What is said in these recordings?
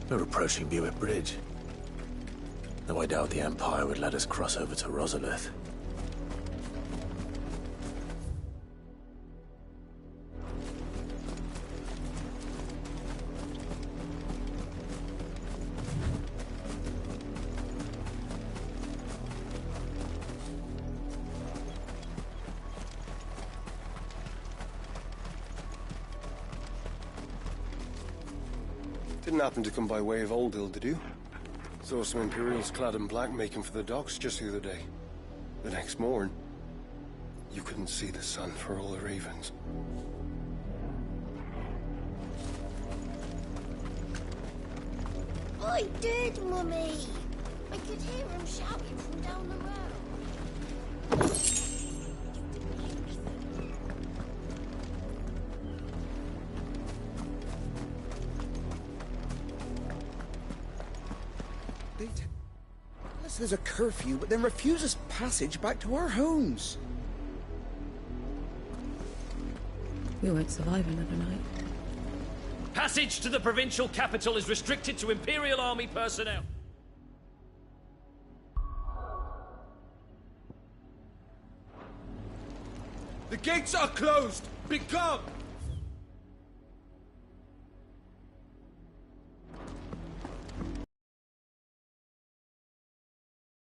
We're approaching Buick Bridge. Though I doubt the Empire would let us cross over to Rosalith. Didn't happen to come by way of Oldhill, did you? Saw some Imperials clad in black making for the docks just the other day. The next morn, you couldn't see the sun for all the ravens. I did, Mummy! I could hear him shouting from down the road. They tell us there's a curfew, but then refuse us passage back to our homes. We won't survive another night. Passage to the provincial capital is restricted to Imperial Army personnel. The gates are closed! Begone!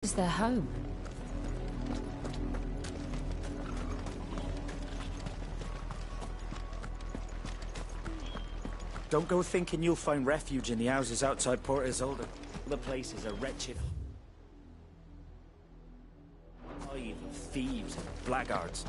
This is their home. Don't go thinking you'll find refuge in the houses outside Port Isolde. The place is a wretched hive of thieves and blackguards.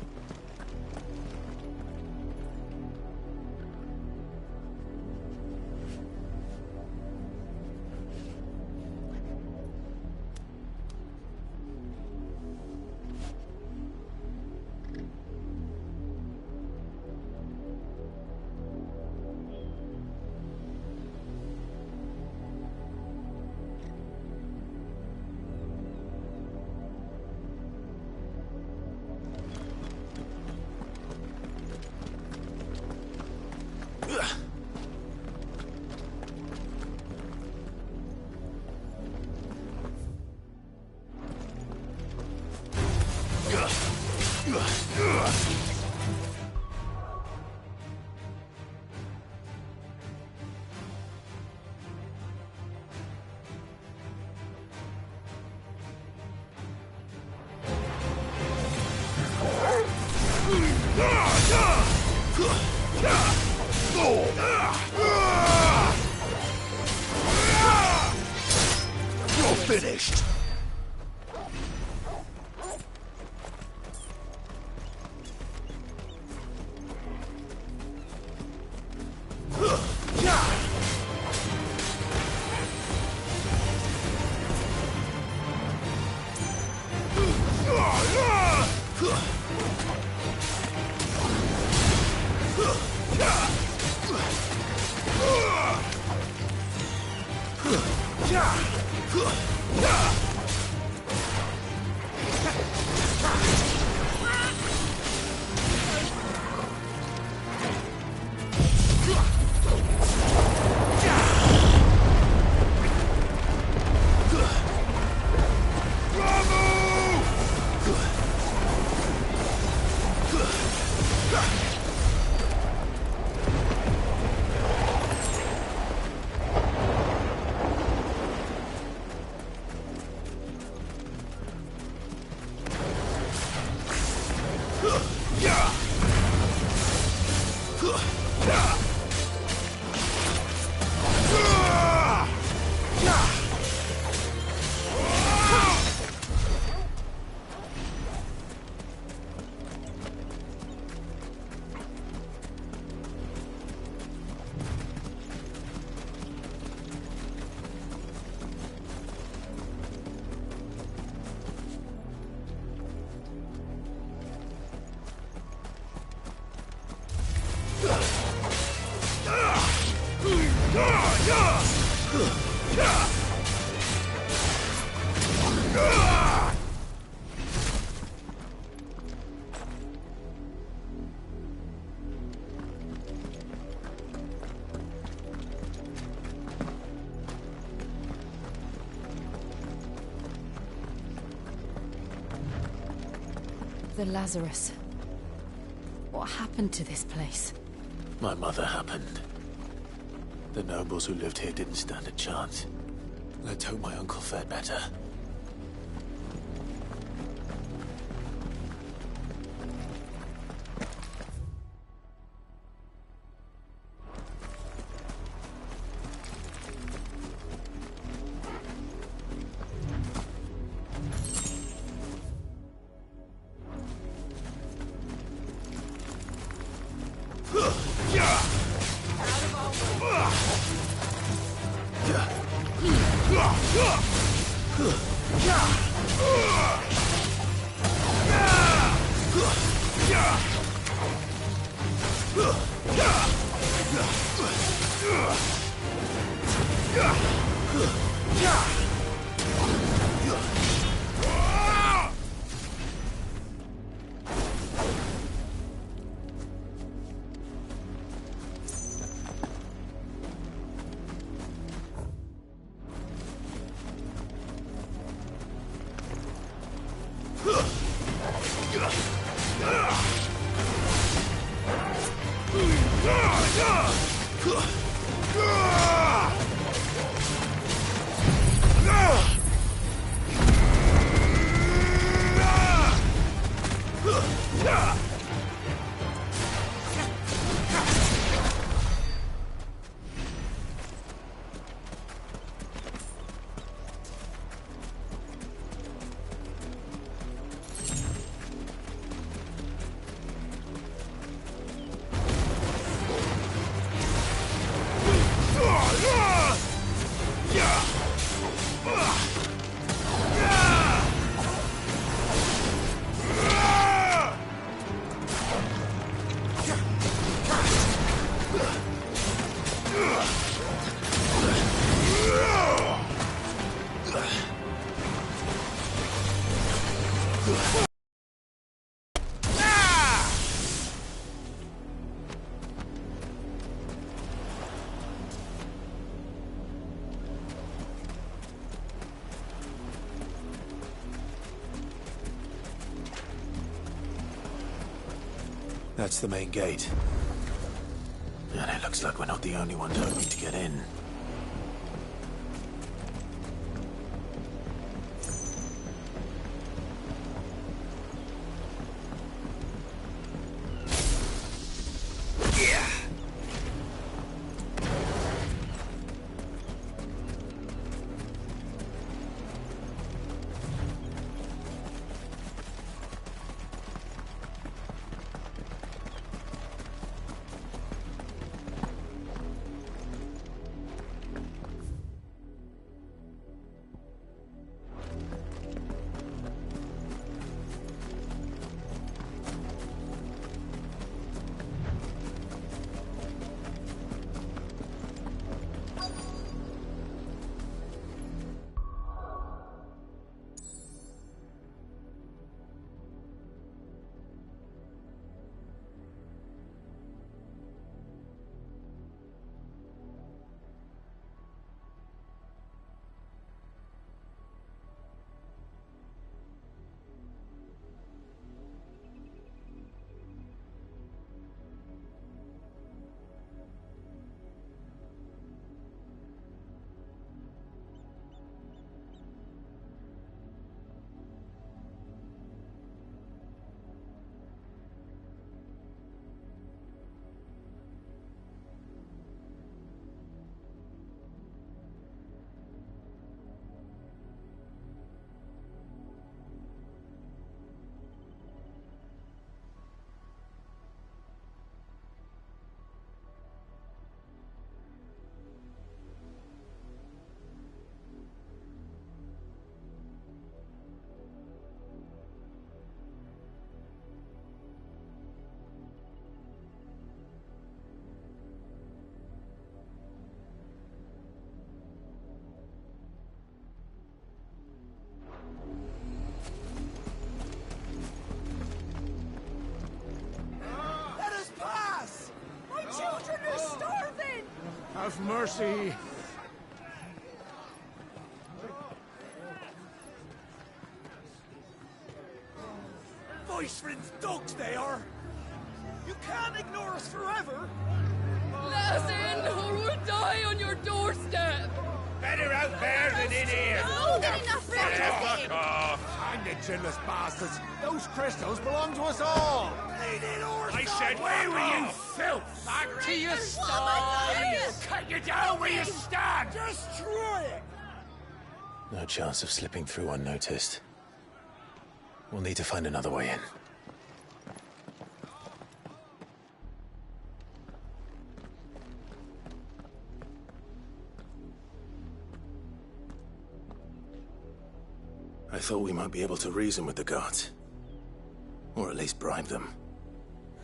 You're finished! the Lazarus. What happened to this place? My mother happened. The nobles who lived here didn't stand a chance. Let's hope my uncle fared better. That's the main gate. And it looks like we're not the only ones hoping to get in. Have mercy. For Iceland's dogs, they are! You can't ignore us forever! Let us in, or we'll die on your doorstep! Better out there than in here! Oh, good enough for everything! Hang the chinless bastards! Those crystals belong to us all! I said, where were you, filth? Back to your stall! Cut you down where you stand! Destroy it! No chance of slipping through unnoticed. We'll need to find another way in. I thought we might be able to reason with the guards. Or at least bribe them.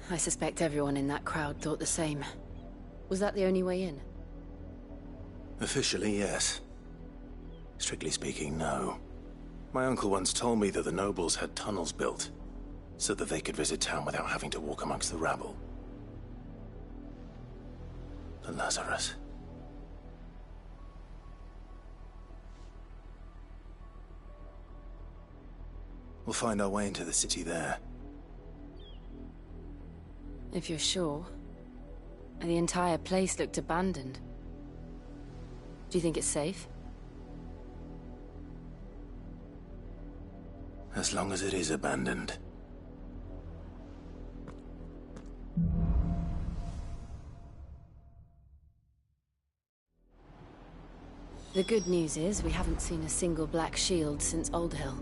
I suspect everyone in that crowd thought the same. Was that the only way in? Officially, yes. Strictly speaking, no. My uncle once told me that the nobles had tunnels built, so that they could visit town without having to walk amongst the rabble. The Lazarus. We'll find our way into the city there. If you're sure. The entire place looked abandoned. Do you think it's safe? As long as it is abandoned. The good news is we haven't seen a single black shield since Old Hill.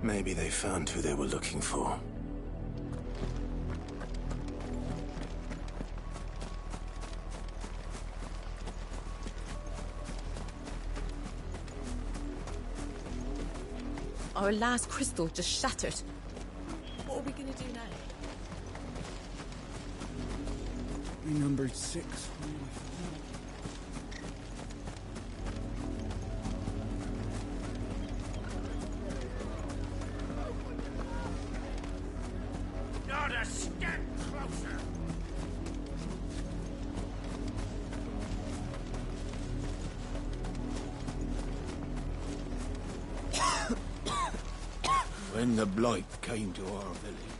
Maybe they found who they were looking for. Our last crystal just shattered. What are we gonna do now? We numbered 6. Not a step closer! When the Blight came to our village,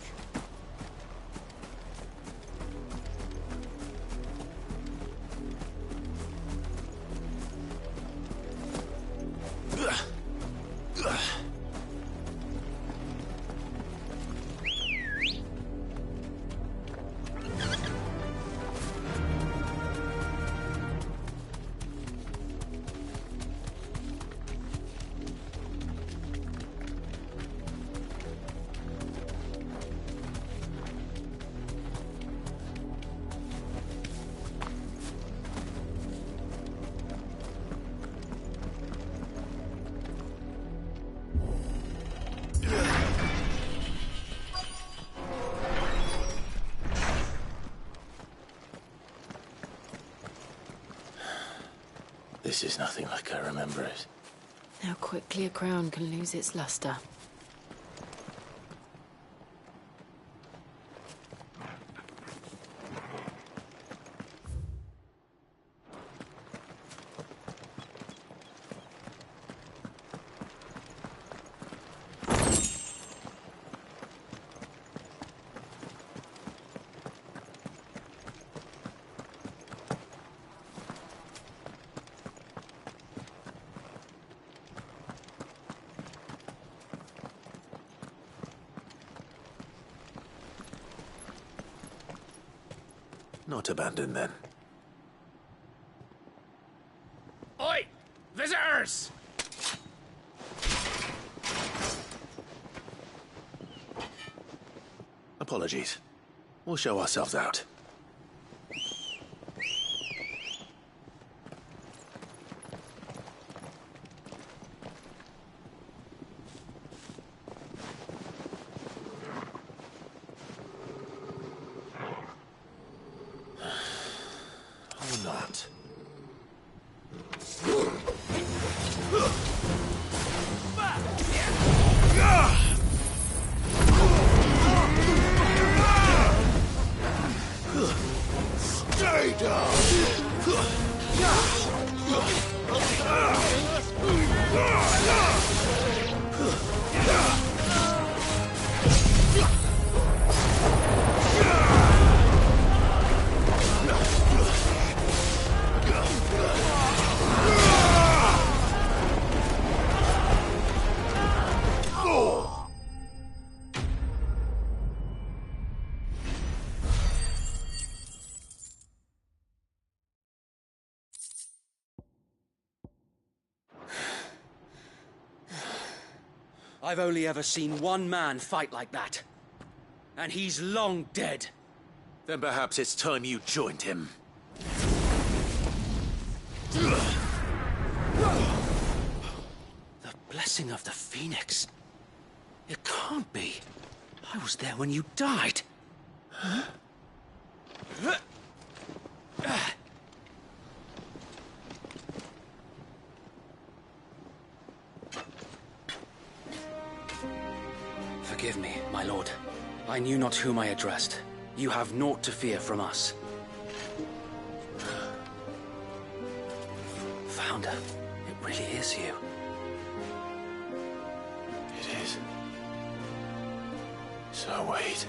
This is nothing like I remember it. How quickly a crown can lose its luster. Not abandoned, then. Oi! Visitors! Apologies. We'll show ourselves out. Or not. stay down! I've only ever seen one man fight like that. And he's long dead. Then perhaps it's time you joined him. The blessing of the Phoenix. It can't be. I was there when you died. Huh? Forgive me, my lord. I knew not whom I addressed. You have naught to fear from us. Founder, it really is you. It is. So wait.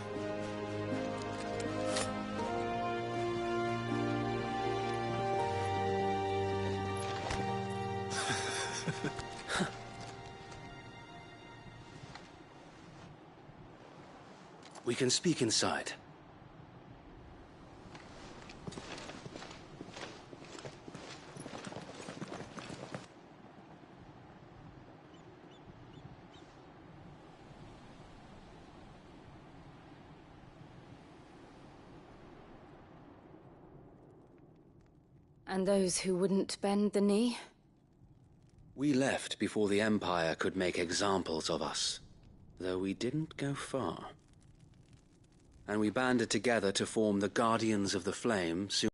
We can speak inside. And those who wouldn't bend the knee? We left before the Empire could make examples of us, though we didn't go far. And we banded together to form the Guardians of the Flame so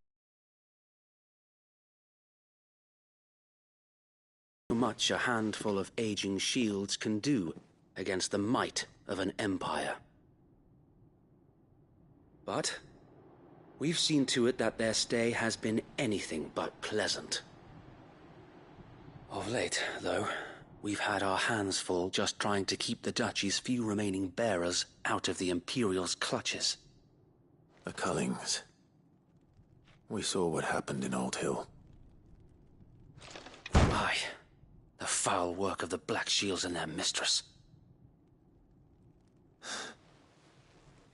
much a handful of aging shields can do against the might of an empire. But we've seen to it that their stay has been anything but pleasant. Of late, though, we've had our hands full just trying to keep the Duchy's few remaining bearers out of the Imperial's clutches. The Cullings. We saw what happened in Old Hill. Aye. The foul work of the Black Shields and their mistress.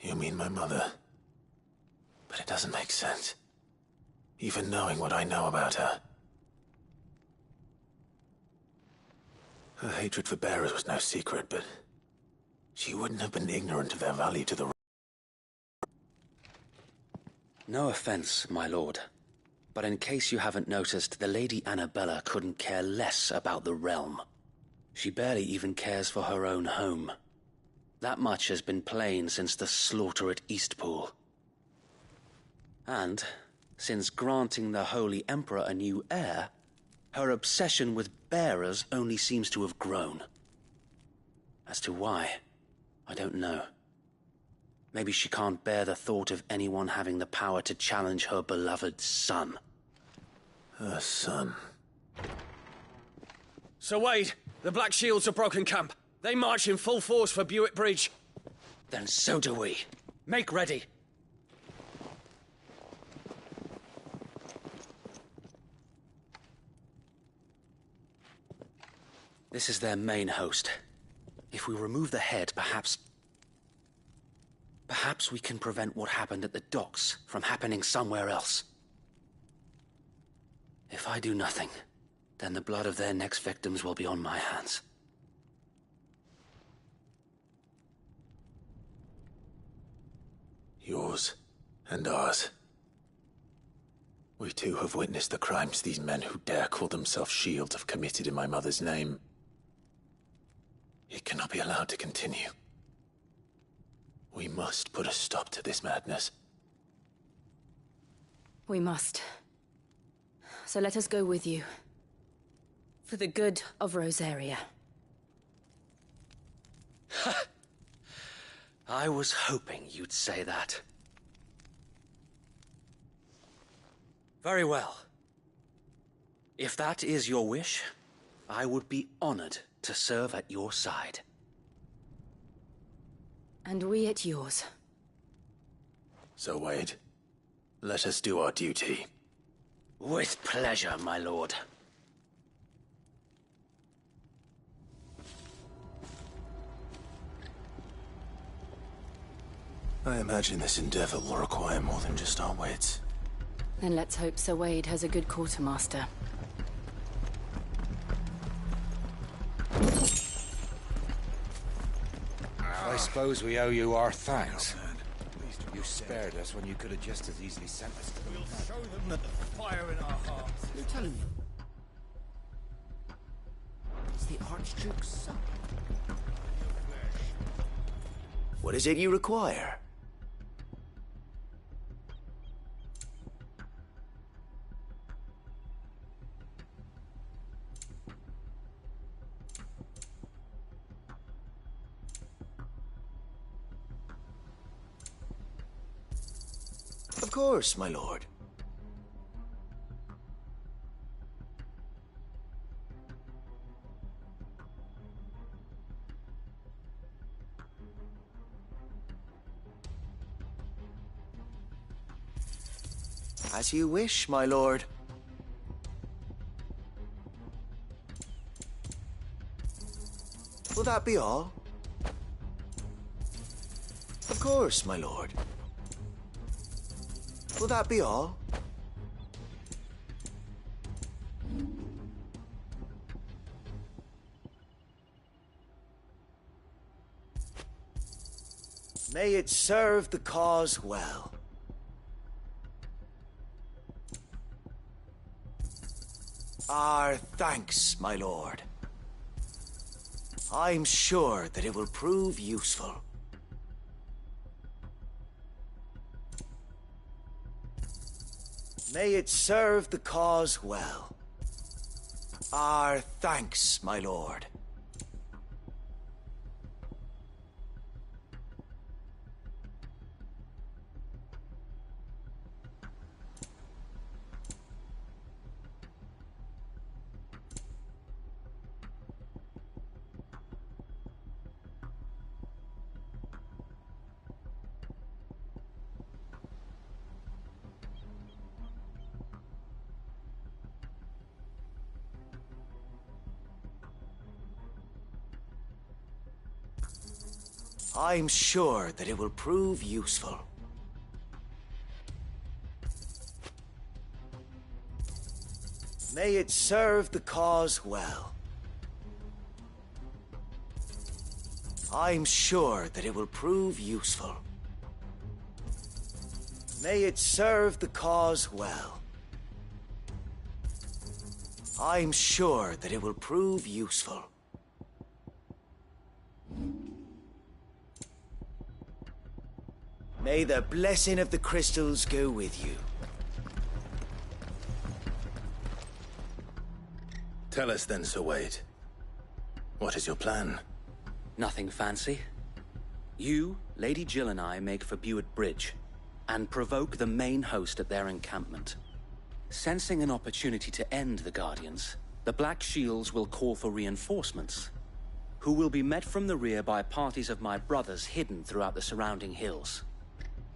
You mean my mother? But it doesn't make sense. Even knowing what I know about her. Her hatred for bearers was no secret, but she wouldn't have been ignorant of their value to the... No offense, my lord, but in case you haven't noticed, the Lady Annabella couldn't care less about the realm. She barely even cares for her own home. That much has been plain since the slaughter at Eastpool. And, since granting the Holy Emperor a new heir, her obsession with bearers only seems to have grown. As to why, I don't know. Maybe she can't bear the thought of anyone having the power to challenge her beloved son. Her son? Sir Wade, the Black Shields have broken camp. They march in full force for Buick Bridge. Then so do we. Make ready. This is their main host. If we remove the head, perhaps we can prevent what happened at the docks from happening somewhere else. If I do nothing, then the blood of their next victims will be on my hands. Yours and ours. We too have witnessed the crimes these men who dare call themselves Shields have committed in my mother's name. It cannot be allowed to continue. We must put a stop to this madness. We must. So let us go with you. For the good of Rosaria. I was hoping you'd say that. Very well. If that is your wish, I would be honored to serve at your side. And we at yours. So, Wade, let us do our duty. With pleasure, my lord. I imagine this endeavor will require more than just our wits. Then let's hope Sir Wade has a good quartermaster. suppose we owe you our thanks. You spared us when you could have just as easily sent us to the We'll show them the fire in our hearts. You're telling me? It's the Archduke's son. What is it you require? Of course, my lord. As you wish, my lord. Will that be all? Of course, my lord. Will that be all? May it serve the cause well. Our thanks, my lord. I'm sure that it will prove useful. May it serve the cause well. Our thanks, my lord. I'm sure that it will prove useful. May it serve the cause well. I'm sure that it will prove useful. May it serve the cause well. I'm sure that it will prove useful. May the blessing of the crystals go with you. Tell us then, Sir Wade. What is your plan? Nothing fancy. You, Lady Jill and I make for Buett Bridge, and provoke the main host at their encampment. Sensing an opportunity to end the Guardians, the Black Shields will call for reinforcements, who will be met from the rear by parties of my brothers hidden throughout the surrounding hills.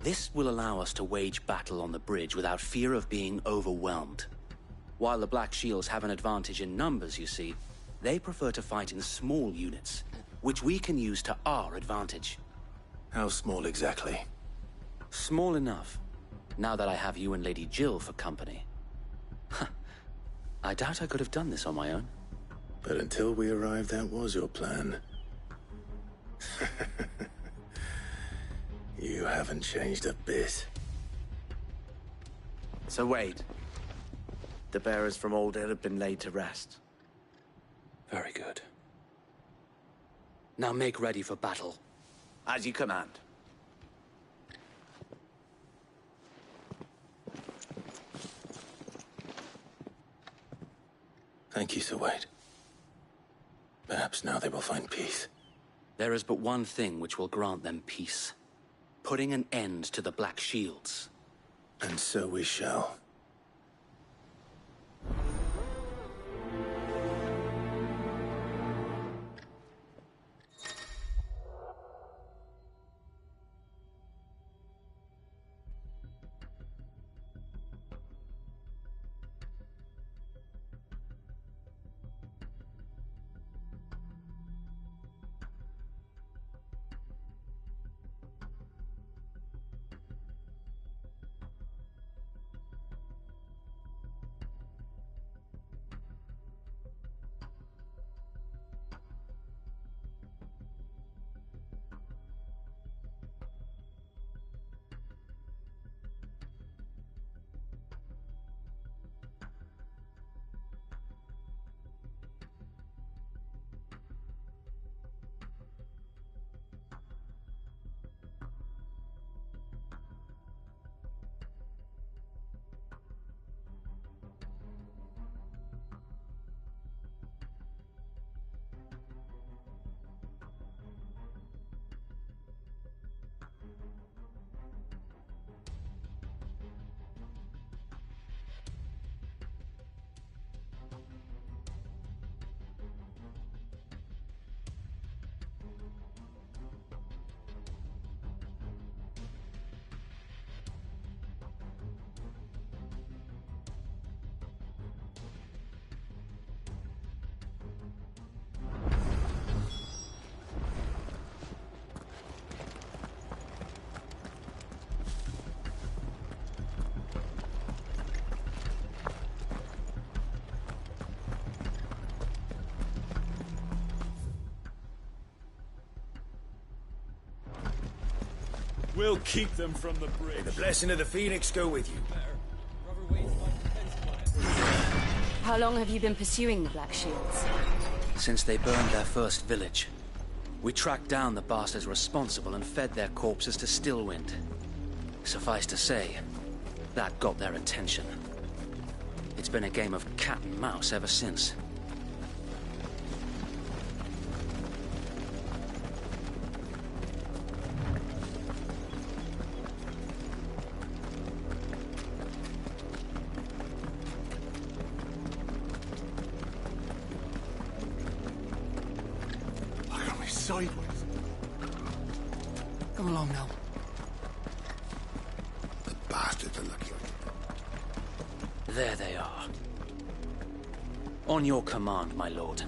This will allow us to wage battle on the bridge without fear of being overwhelmed. While the Black Shields have an advantage in numbers, you see, they prefer to fight in small units, which we can use to our advantage. How small exactly? Small enough, now that I have you and Lady Jill for company. I doubt I could have done this on my own. But until we arrived, that was your plan. You haven't changed a bit. Sir Wade, the bearers from Old Hill have been laid to rest. Very good. Now make ready for battle. As you command. Thank you, Sir Wade. Perhaps now they will find peace. There is but one thing which will grant them peace. Putting an end to the Black Shields. And so we shall. We'll keep them from the bridge. May the blessing of the Phoenix go with you. How long have you been pursuing the Black Shields? Since they burned their first village, we tracked down the bastards responsible and fed their corpses to Stillwind. Suffice to say, that got their attention. It's been a game of cat and mouse ever since. Sideways. Come along now. The bastards are lucky. There they are. On your command, my lord.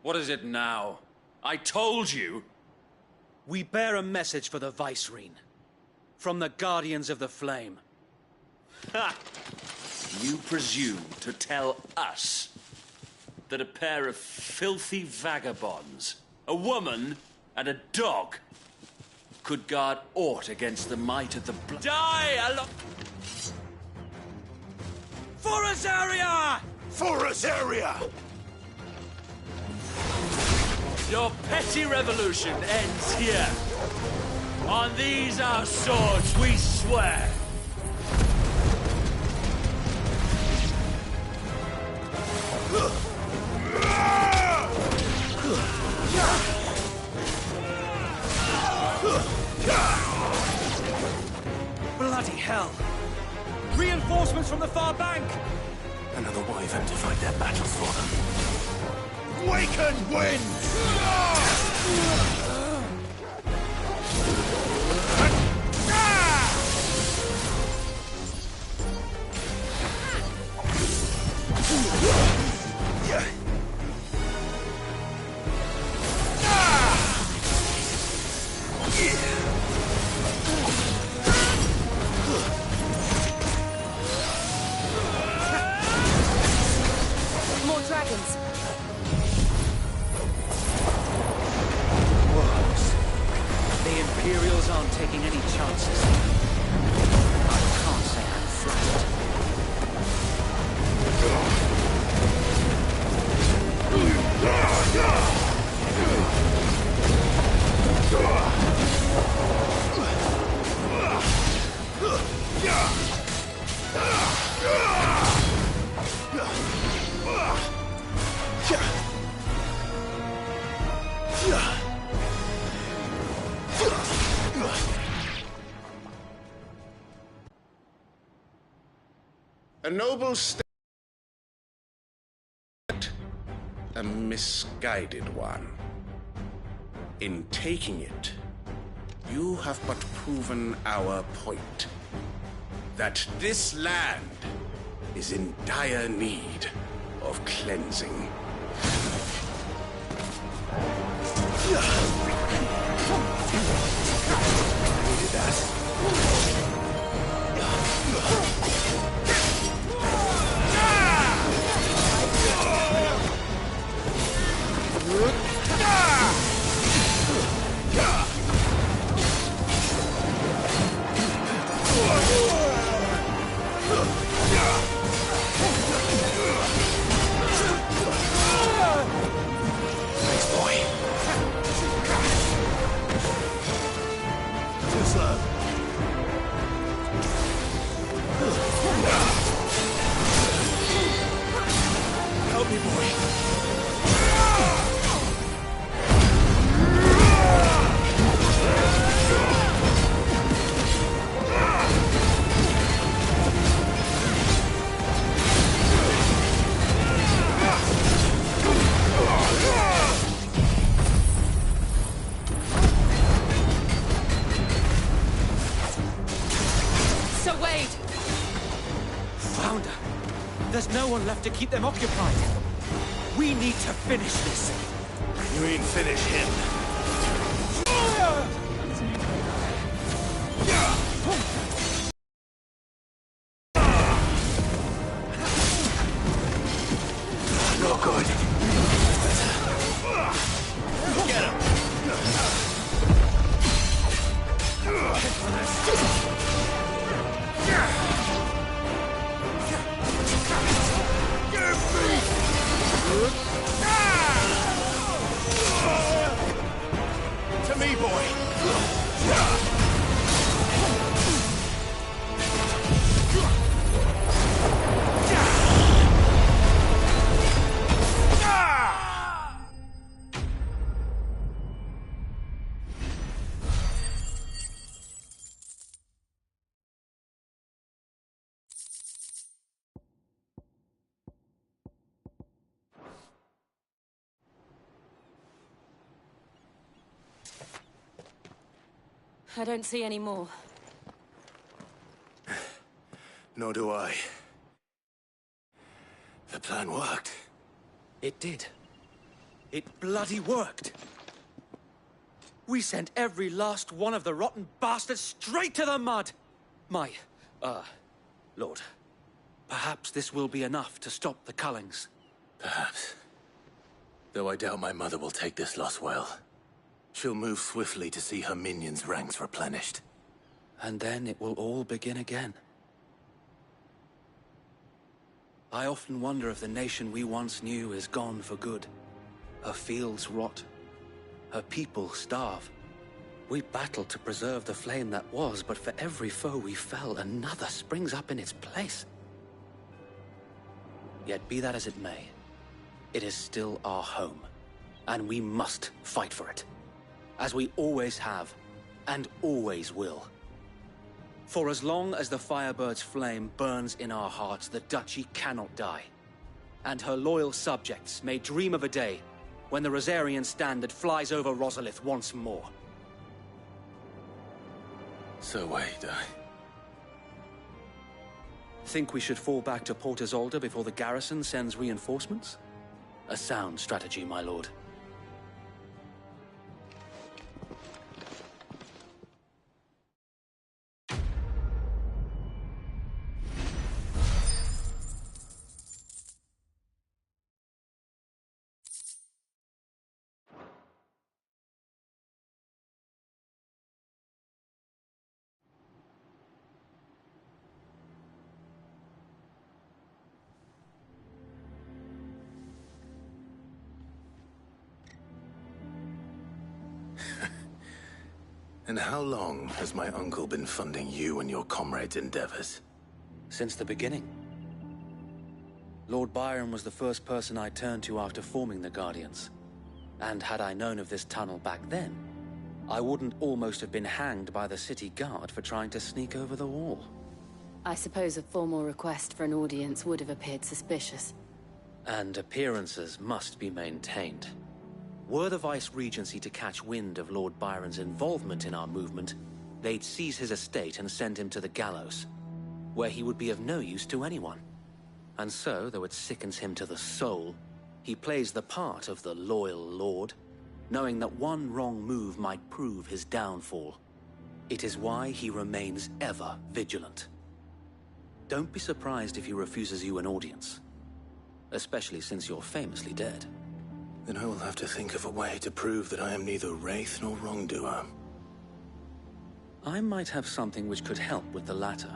What is it now? I told you! We bear a message for the Vicereine. From the Guardians of the Flame. Ha! You presume to tell us that a pair of filthy vagabonds, a woman and a dog, could guard aught against the might of the Die! For Azaria! For Azaria! Your petty revolution ends here. On these our swords we swear. Bloody hell! Reinforcements from the far bank! Another wyvern to fight their battles for them. Waken wind! More dragons. The Imperials aren't taking any chances. I can't say I'm flattered. A noble step, a misguided one. In taking it, you have but proven our point. That this land is in dire need of cleansing. Needed that. Nice boy. Too slow. Help me, boy. Sir Wade! Founder! There's no one left to keep them occupied. We need to finish this. You mean finish him? I don't see any more. Nor do I. The plan worked. It did. It bloody worked. We sent every last one of the rotten bastards straight to the mud! Lord, perhaps this will be enough to stop the Cullings. Perhaps. Though I doubt my mother will take this loss well. She'll move swiftly to see her minions' ranks replenished. And then it will all begin again. I often wonder if the nation we once knew is gone for good. Her fields rot. Her people starve. We battled to preserve the flame that was, but for every foe we fell, another springs up in its place. Yet be that as it may, it is still our home, and we must fight for it, as we always have, and always will. For as long as the Firebird's flame burns in our hearts, the Duchy cannot die, and her loyal subjects may dream of a day when the Rosarian standard flies over Rosalith once more. So wait, Think we should fall back to Port Isolde before the garrison sends reinforcements? A sound strategy, my lord. And how long has my uncle been funding you and your comrades' endeavors? Since the beginning. Lord Byron was the first person I turned to after forming the Guardians. And had I known of this tunnel back then, I wouldn't almost have been hanged by the city guard for trying to sneak over the wall. I suppose a formal request for an audience would have appeared suspicious. And appearances must be maintained. Were the Vice-Regency to catch wind of Lord Byron's involvement in our movement, they'd seize his estate and send him to the gallows, where he would be of no use to anyone. And so, though it sickens him to the soul, he plays the part of the loyal lord, knowing that one wrong move might prove his downfall. It is why he remains ever vigilant. Don't be surprised if he refuses you an audience, especially since you're famously dead. Then I will have to think of a way to prove that I am neither wraith nor wrongdoer. I might have something which could help with the latter.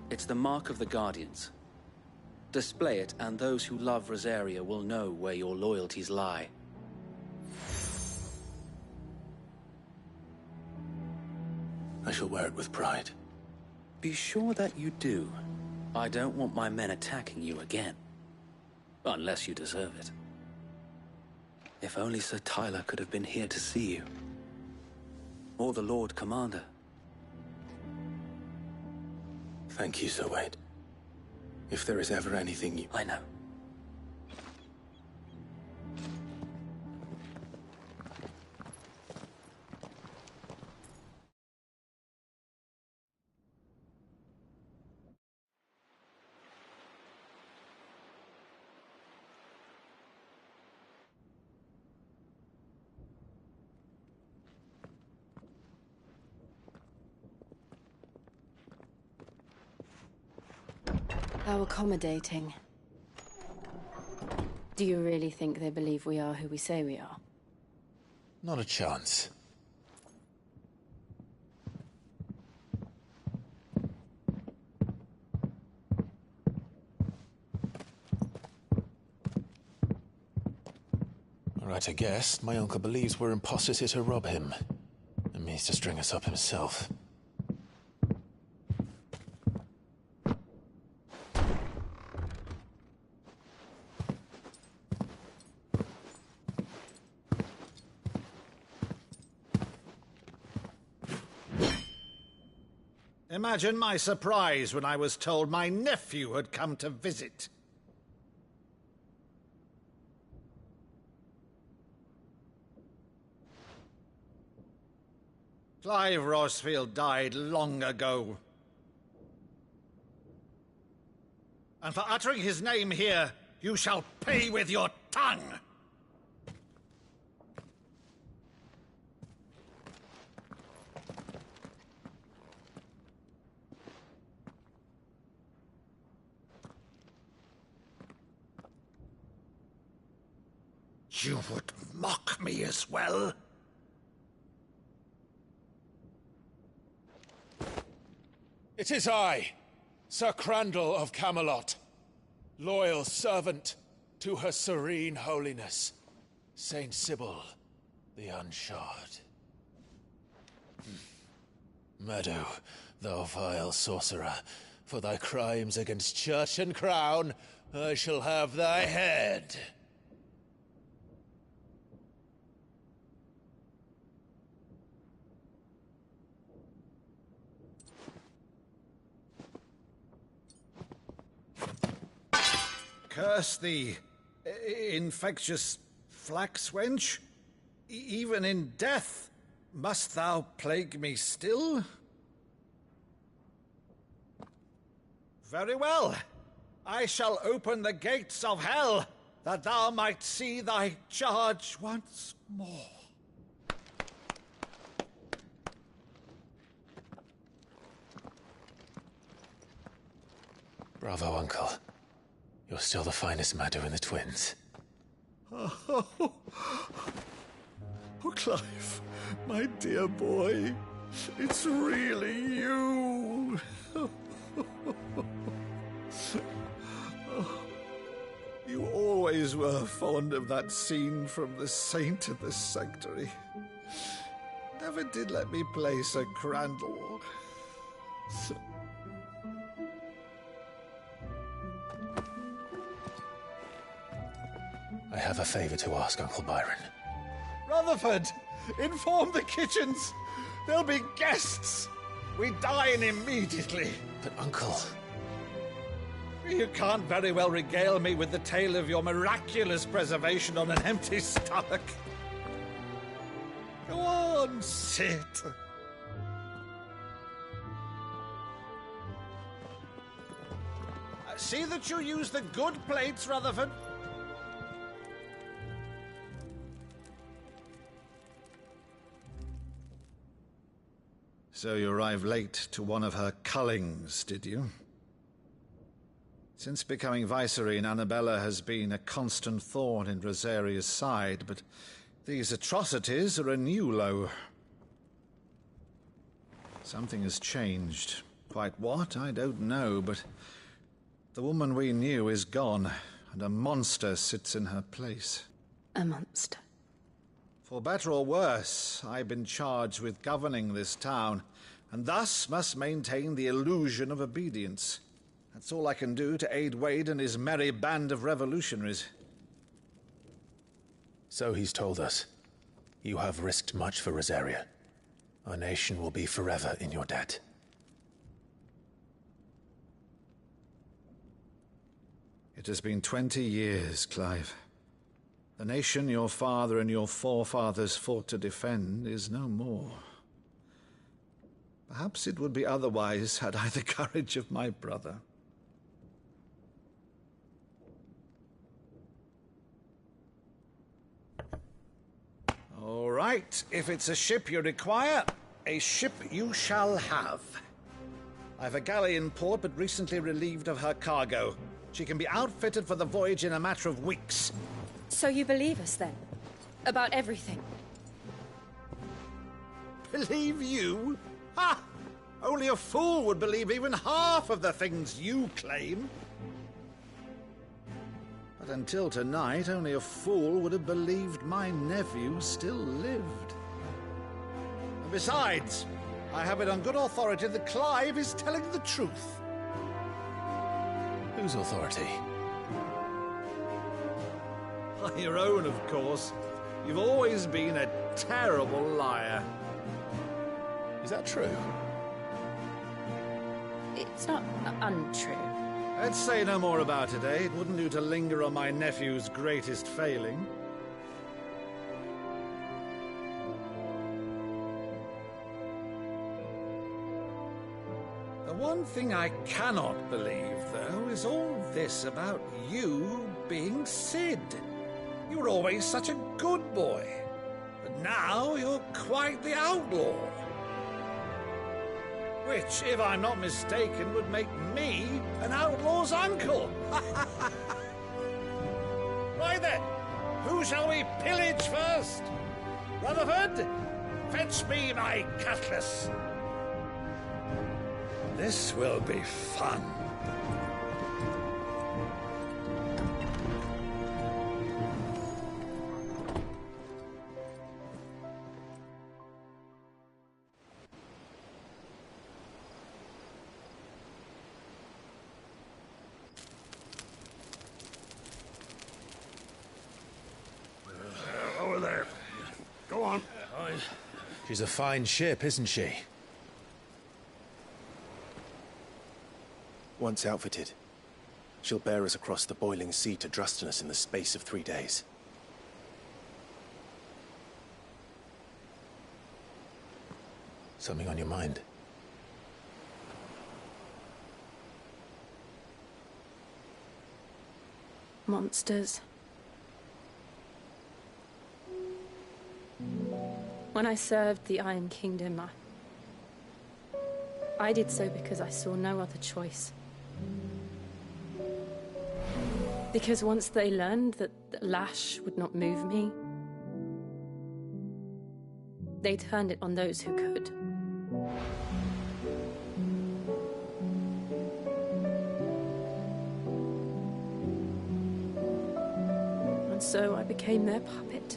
It's the mark of the Guardians. Display it, and those who love Rosaria will know where your loyalties lie. I shall wear it with pride. Be sure that you do. I don't want my men attacking you again. Unless you deserve it. If only Sir Tyler could have been here to see you. Or the Lord Commander. Thank you, Sir Wade. If there is ever anything you... I know. How accommodating. Do you really think they believe we are who we say we are? Not a chance. Right, I guess. My uncle believes we're imposters here to rob him. And means to string us up himself. Imagine my surprise when I was told my nephew had come to visit. Clive Rosfield died long ago. And for uttering his name here, you shall pay with your tongue! You would mock me as well? It is I, Sir Crandall of Camelot, loyal servant to Her Serene Holiness, Saint Sybil the Unshod. Meadow, thou vile sorcerer, for thy crimes against church and crown, I shall have thy head. Curse thee, infectious flax wench. Even in death, must thou plague me still? Very well. I shall open the gates of hell, that thou might see thy charge once more. Bravo, Uncle. You're still the finest Meadow in the twins. Oh, Clive, my dear boy, it's really you. You always were fond of that scene from The Saint of the Sanctuary. Never did let me play Sir Crandall. I have a favor to ask, Uncle Byron. Rutherford, inform the kitchens. There'll be guests. We dine immediately. But, Uncle... You can't very well regale me with the tale of your miraculous preservation on an empty stomach. Go on, sit. See that you use the good plates, Rutherford. So you arrived late to one of her cullings, did you? Since becoming Vicereine, Annabella has been a constant thorn in Rosaria's side, but these atrocities are a new low. Something has changed. Quite what, I don't know, but the woman we knew is gone, and a monster sits in her place. A monster? For better or worse, I've been charged with governing this town, and thus must maintain the illusion of obedience. That's all I can do to aid Wade and his merry band of revolutionaries. So he's told us. You have risked much for Rosaria. Our nation will be forever in your debt. It has been 20 years, Clive. The nation your father and your forefathers fought to defend is no more. Perhaps it would be otherwise had I the courage of my brother. All right, if it's a ship you require, a ship you shall have. I've a galley in port, but recently relieved of her cargo. She can be outfitted for the voyage in a matter of weeks. So you believe us, then? About everything? Believe you? Ha! Only a fool would believe even half of the things you claim. But until tonight, only a fool would have believed my nephew still lived. And besides, I have it on good authority that Clive is telling the truth. Whose authority? Your own, of course. You've always been a terrible liar. Is that true? It's not untrue. Let's say no more about it, eh? It wouldn't do to linger on my nephew's greatest failing. The one thing I cannot believe, though, is all this about you being Cid. You were always such a good boy, but now you're quite the outlaw. Which, if I'm not mistaken, would make me an outlaw's uncle. Right then, who shall we pillage first? Rutherford, fetch me my cutlass. This will be fun. Over there. Go on. She's a fine ship, isn't she? Once outfitted, she'll bear us across the boiling sea to Drustinus in the space of 3 days. Something on your mind? Monsters. When I served the Iron Kingdom, I did so because I saw no other choice. Because once they learned that the lash would not move me, they turned it on those who could. And so I became their puppet.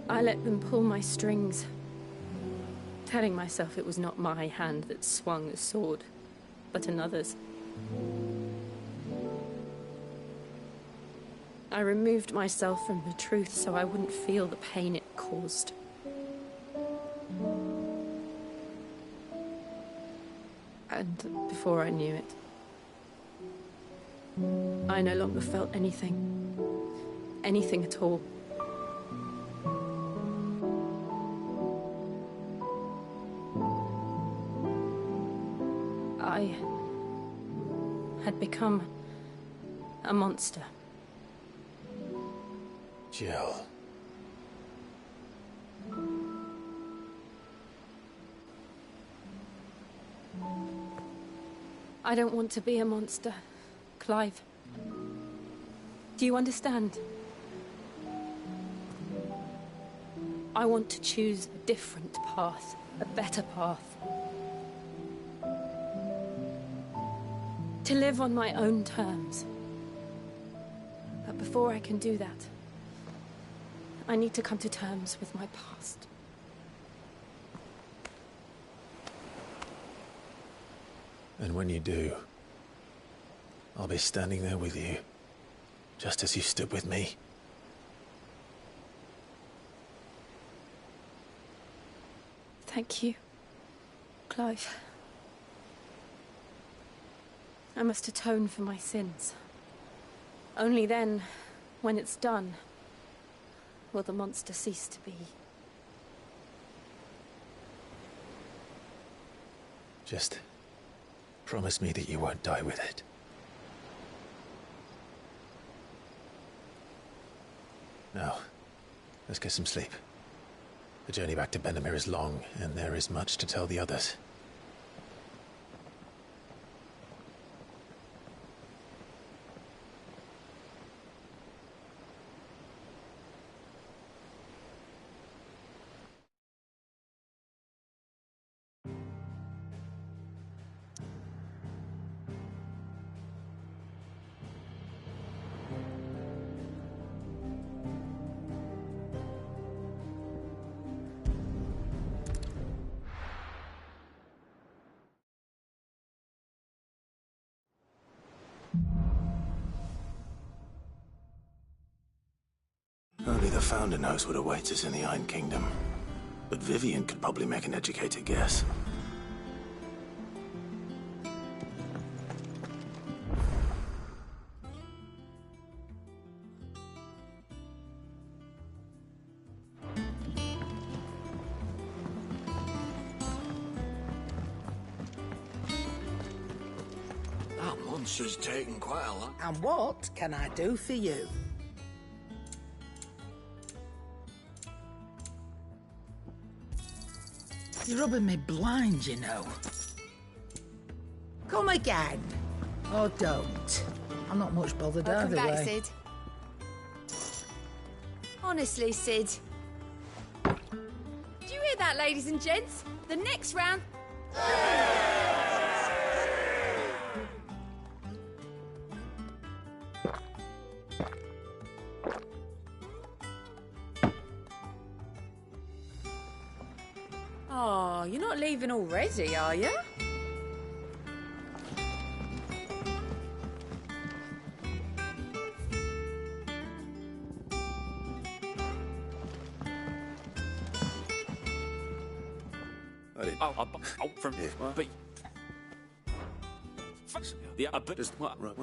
I let them pull my strings, telling myself it was not my hand that swung the sword, but another's. I removed myself from the truth so I wouldn't feel the pain it caused. And before I knew it, I no longer felt anything. Anything at all. I had become a monster. Jill. I don't want to be a monster, Clive. Do you understand? I want to choose a different path, a better path. To live on my own terms. But before I can do that, I need to come to terms with my past. And when you do, I'll be standing there with you, just as you stood with me. Thank you, Clive. I must atone for my sins. Only then, when it's done, will the monster cease to be. Just promise me that you won't die with it. Now, let's get some sleep. The journey back to Benamir is long, and there is much to tell the others. Only the Founder knows what awaits us in the Iron Kingdom. But Vivian could probably make an educated guess. answer's taken quite a lot. And what can I do for you? You're rubbing me blind, you know. Come again. Or don't. I'm not much bothered Welcome either back, way. Sid. Honestly, Sid. Do you hear that, ladies and gents? The next round... Oh, you're not leaving already, are you? From but yeah, but just what? What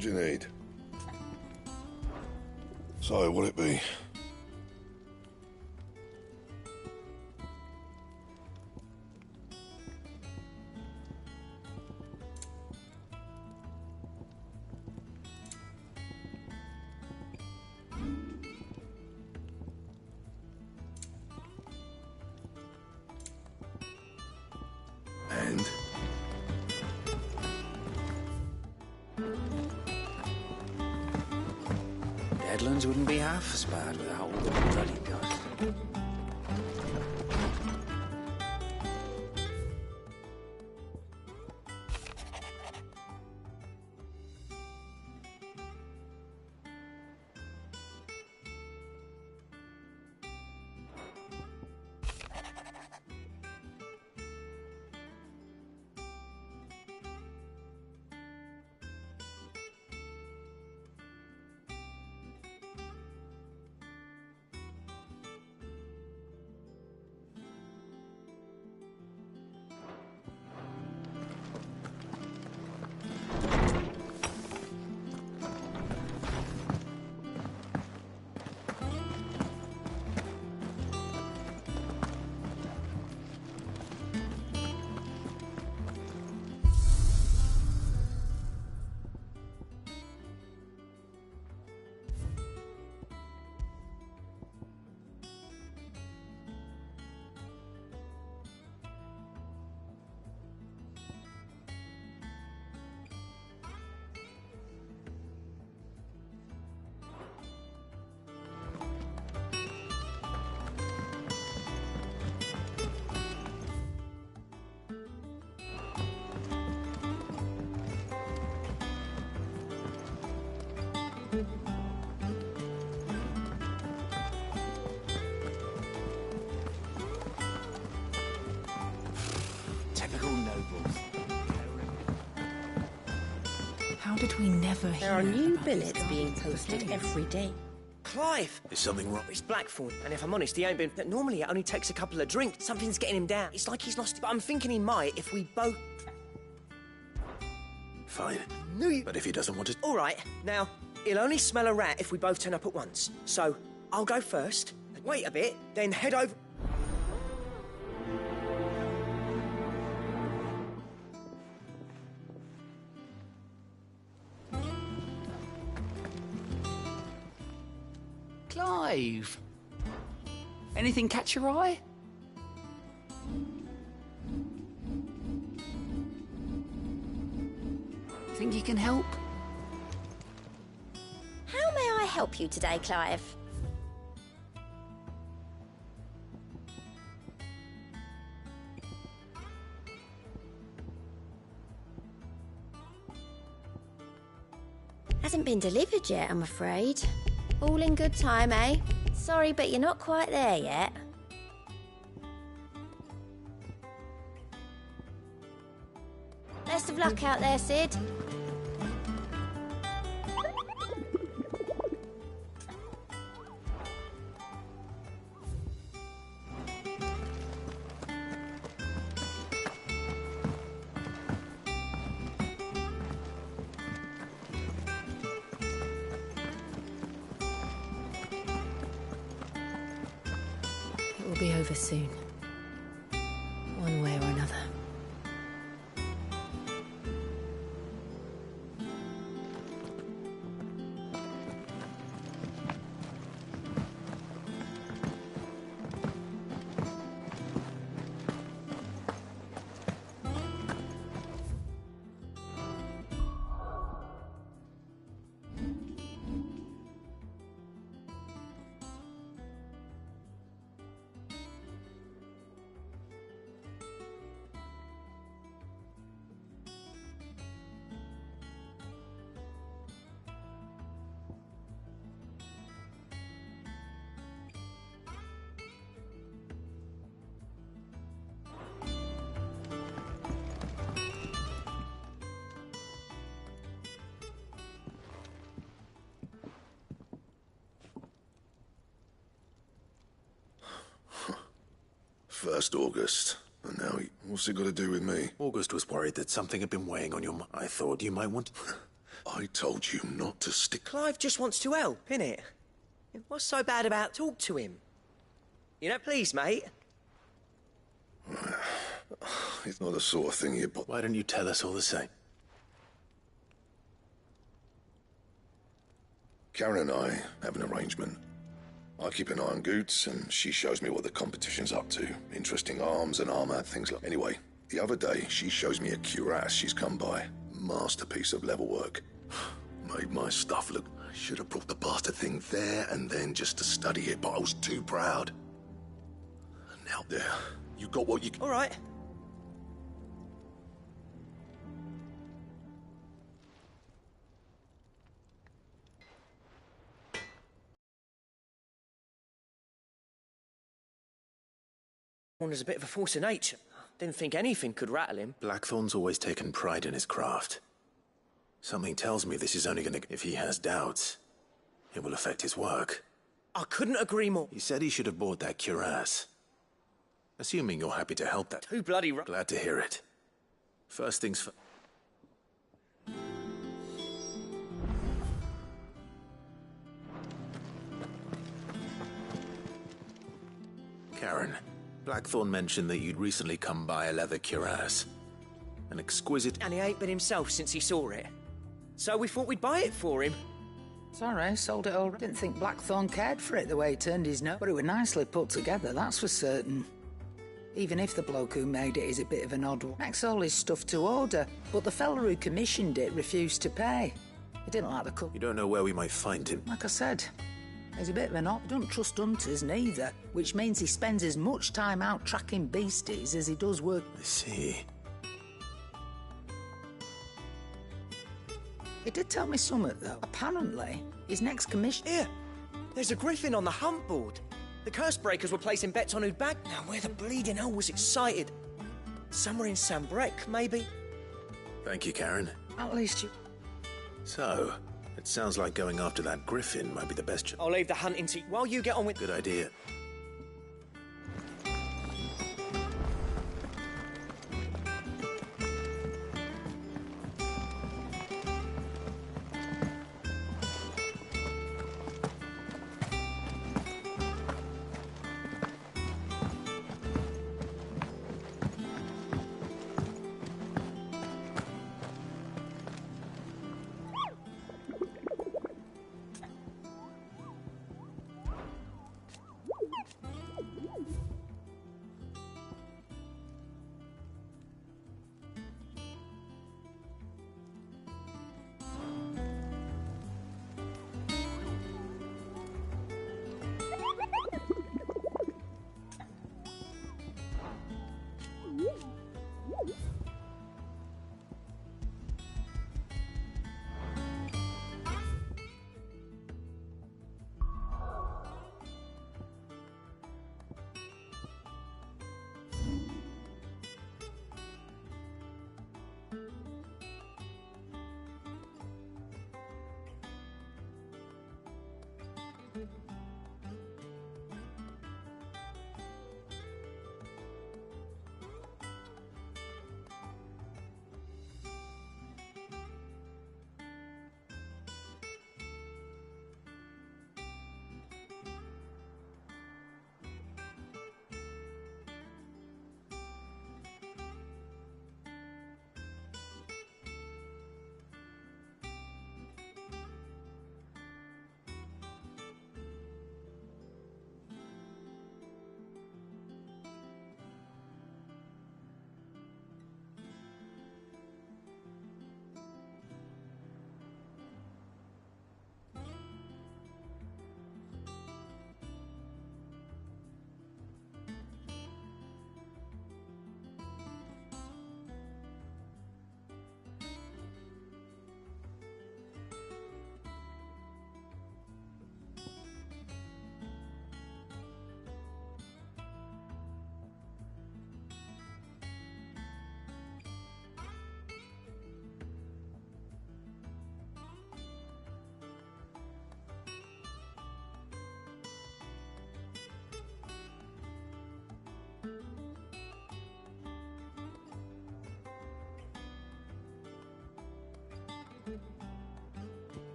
do you need? So, what'll it be? And? Deadlands wouldn't be half as bad without all the bloody dust. Typical nobles. How did we never hear There are new about billets these being guys posted today? every day. Clive! Is something wrong? It's Blackthorn, and if I'm honest, he ain't been... Normally it only takes a couple of drinks. Something's getting him down. It's like he's lost it, but I'm thinking he might if we both... Fine. No, you... But if he doesn't want to... All right, now, he'll only smell a rat if we both turn up at once. So, I'll go first, wait a bit, then head over... Clive! Anything catch your eye? Think you can help? How may I help you today, Clive? Hasn't been delivered yet, I'm afraid. All in good time, eh? Sorry, but you're not quite there yet. Best of luck out there, Sid. It'll be over soon. One way or another. First August, and now what's it got to do with me? August was worried that something had been weighing on your mind. I thought you might want... I told you not to stick... Clive just wants to help, innit? What's so bad about talk to him? You know, please, mate. It's not the sort of thing you... Why don't you tell us all the same? Karen and I have an arrangement. I keep an eye on Goots, and she shows me what the competition's up to. Interesting arms and armor, things like... Anyway, the other day, she shows me a cuirass she's come by. Masterpiece of level work. Made my stuff look... I should have brought the bastard thing there and then just to study it, but I was too proud. And now there, you got what you... All right. There's a bit of a force of nature. Didn't think anything could rattle him. Blackthorn's always taken pride in his craft. Something tells me this is only gonna... If he has doubts, it will affect his work. I couldn't agree more. He said he should have bought that cuirass. Assuming you're happy to help that... Too bloody right. Glad to hear it. First things first... Karen, Blackthorn mentioned that you'd recently come by a leather cuirass. An exquisite... And he ain't been himself since he saw it. So we thought we'd buy it for him. Sorry, sold it already. Didn't think Blackthorn cared for it the way he turned his nose. But it was nicely put together, that's for certain. Even if the bloke who made it is a bit of an odd one. Makes all his stuff to order, but the fella who commissioned it refused to pay. He didn't like the cook. You don't know where we might find him. Like I said, he's a bit of an op. Don't trust hunters neither, which means he spends as much time out tracking beasties as he does work. I see. He did tell me something, though. Apparently, his next commission... Here, there's a griffin on the hunt board. The curse breakers were placing bets on who'd bag. Now, where the bleeding hell was excited? Somewhere in Sambrec, maybe? Thank you, Karen. At least you... So, it sounds like going after that griffin might be the best... I'll leave the hunting to you while you get on with... Good idea.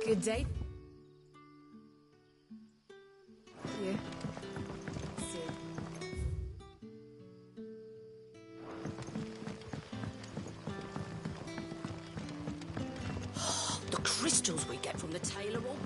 Good day. You. Sid. The crystals we get from the tailor all...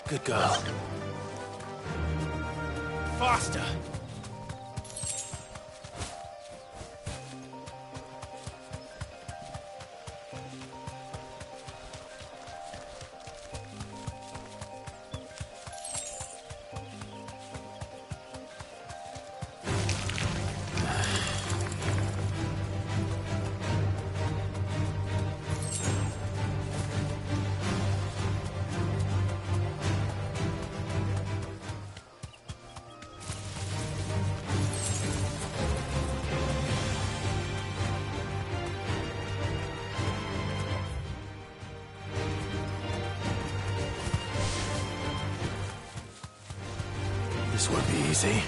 Good girl. Faster! This won't be easy.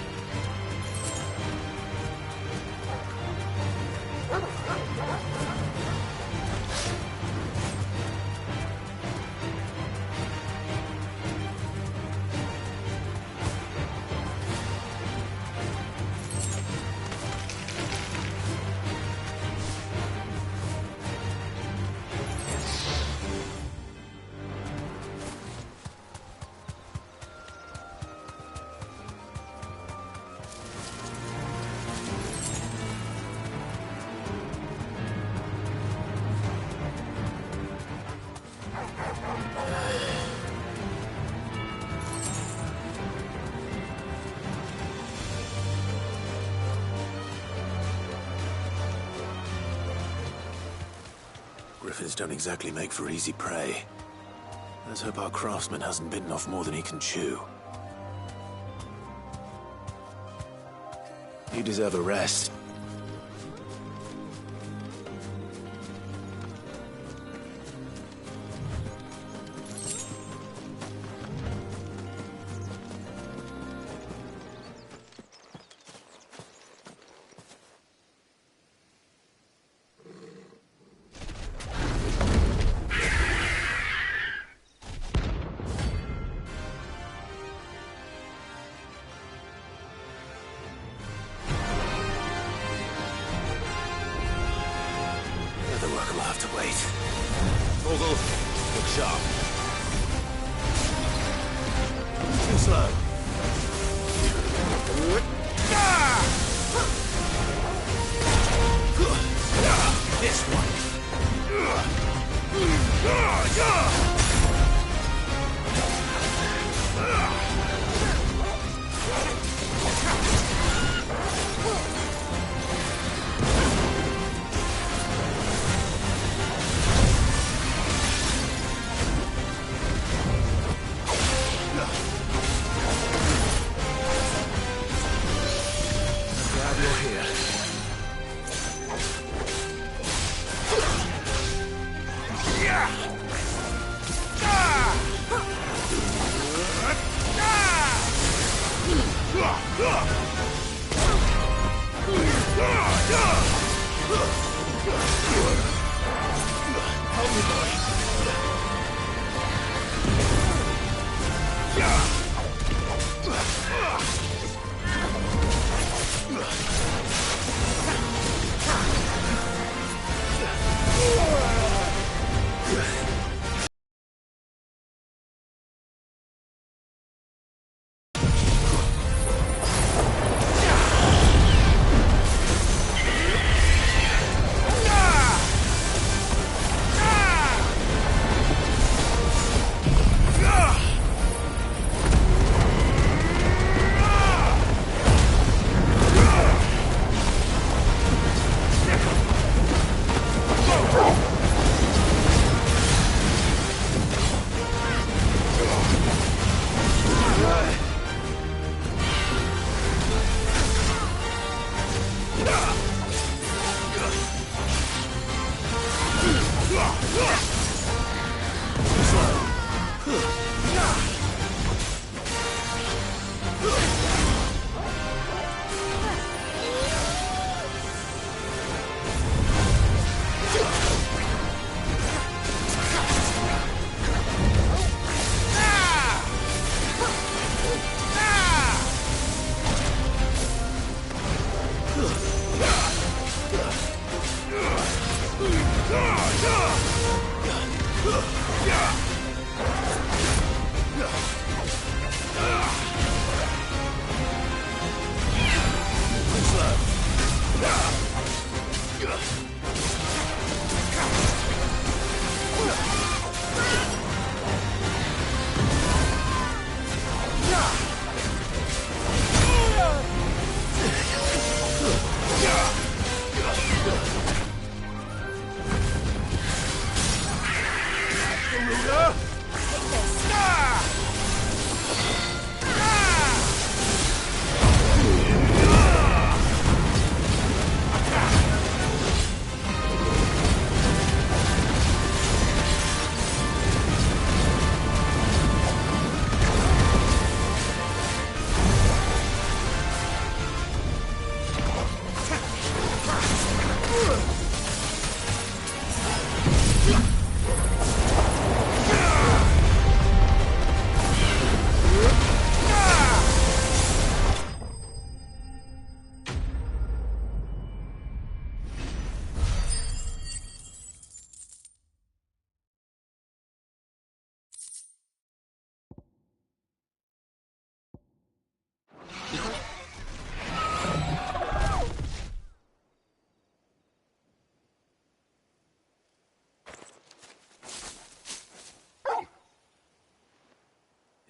Griffins don't exactly make for easy prey. Let's hope our craftsman hasn't bitten off more than he can chew. You deserve a rest. We'll have to wait. Vogel, look sharp. Too slow. This one.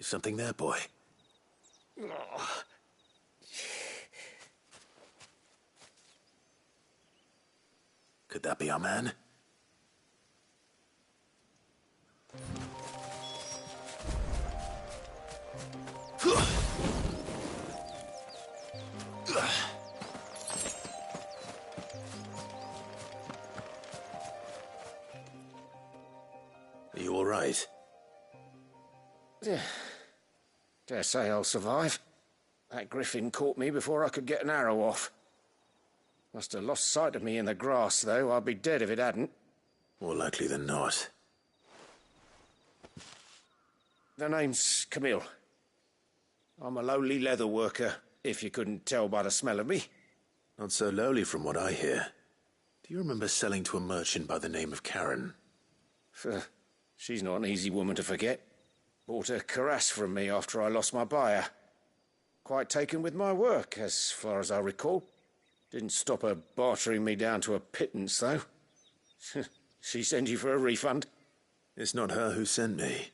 Something there, boy? Could that be our man? Are you all right? Dare say I'll survive. That griffin caught me before I could get an arrow off. Must have lost sight of me in the grass, though. I'd be dead if it hadn't. More likely than not. The name's Camille. I'm a lowly leather worker, if you couldn't tell by the smell of me. Not so lowly from what I hear. Do you remember selling to a merchant by the name of Karen? She's not an easy woman to forget. Bought a cuirass from me after I lost my buyer. Quite taken with my work, as far as I recall. Didn't stop her bartering me down to a pittance, though. She sent you for a refund? It's not her who sent me.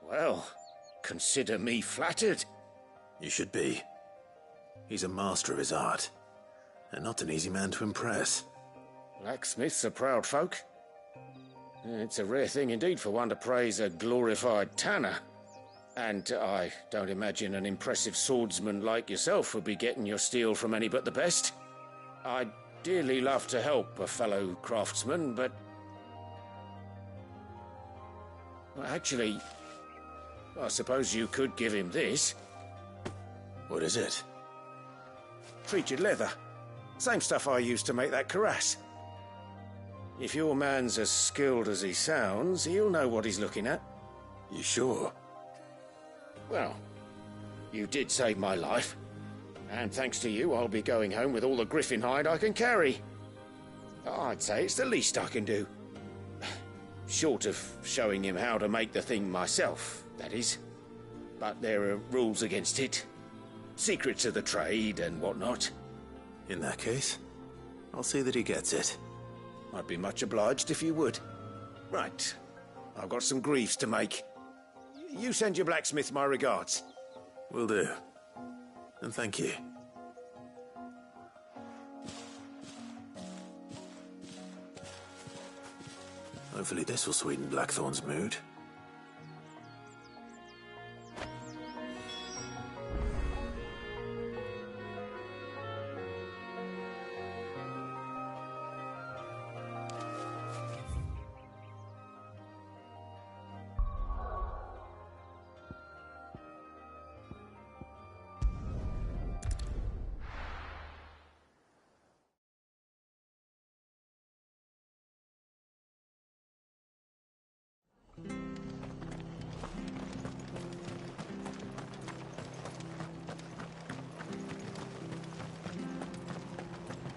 Well, consider me flattered. You should be. He's a master of his art, and not an easy man to impress. Blacksmiths are proud folk. It's a rare thing indeed for one to praise a glorified tanner. And I don't imagine an impressive swordsman like yourself would be getting your steel from any but the best. I'd dearly love to help a fellow craftsman, but... Well, actually, I suppose you could give him this. What is it? Treated leather. Same stuff I used to make that cuirass. If your man's as skilled as he sounds, he'll know what he's looking at. You sure? Well, you did save my life. And thanks to you, I'll be going home with all the griffin hide I can carry. I'd say it's the least I can do. Short of showing him how to make the thing myself, that is. But there are rules against it. Secrets of the trade and whatnot. In that case, I'll see that he gets it. I'd be much obliged if you would. Right. I've got some greaves to make. You send your blacksmith my regards. Will do. And thank you. Hopefully this will sweeten Blackthorn's mood.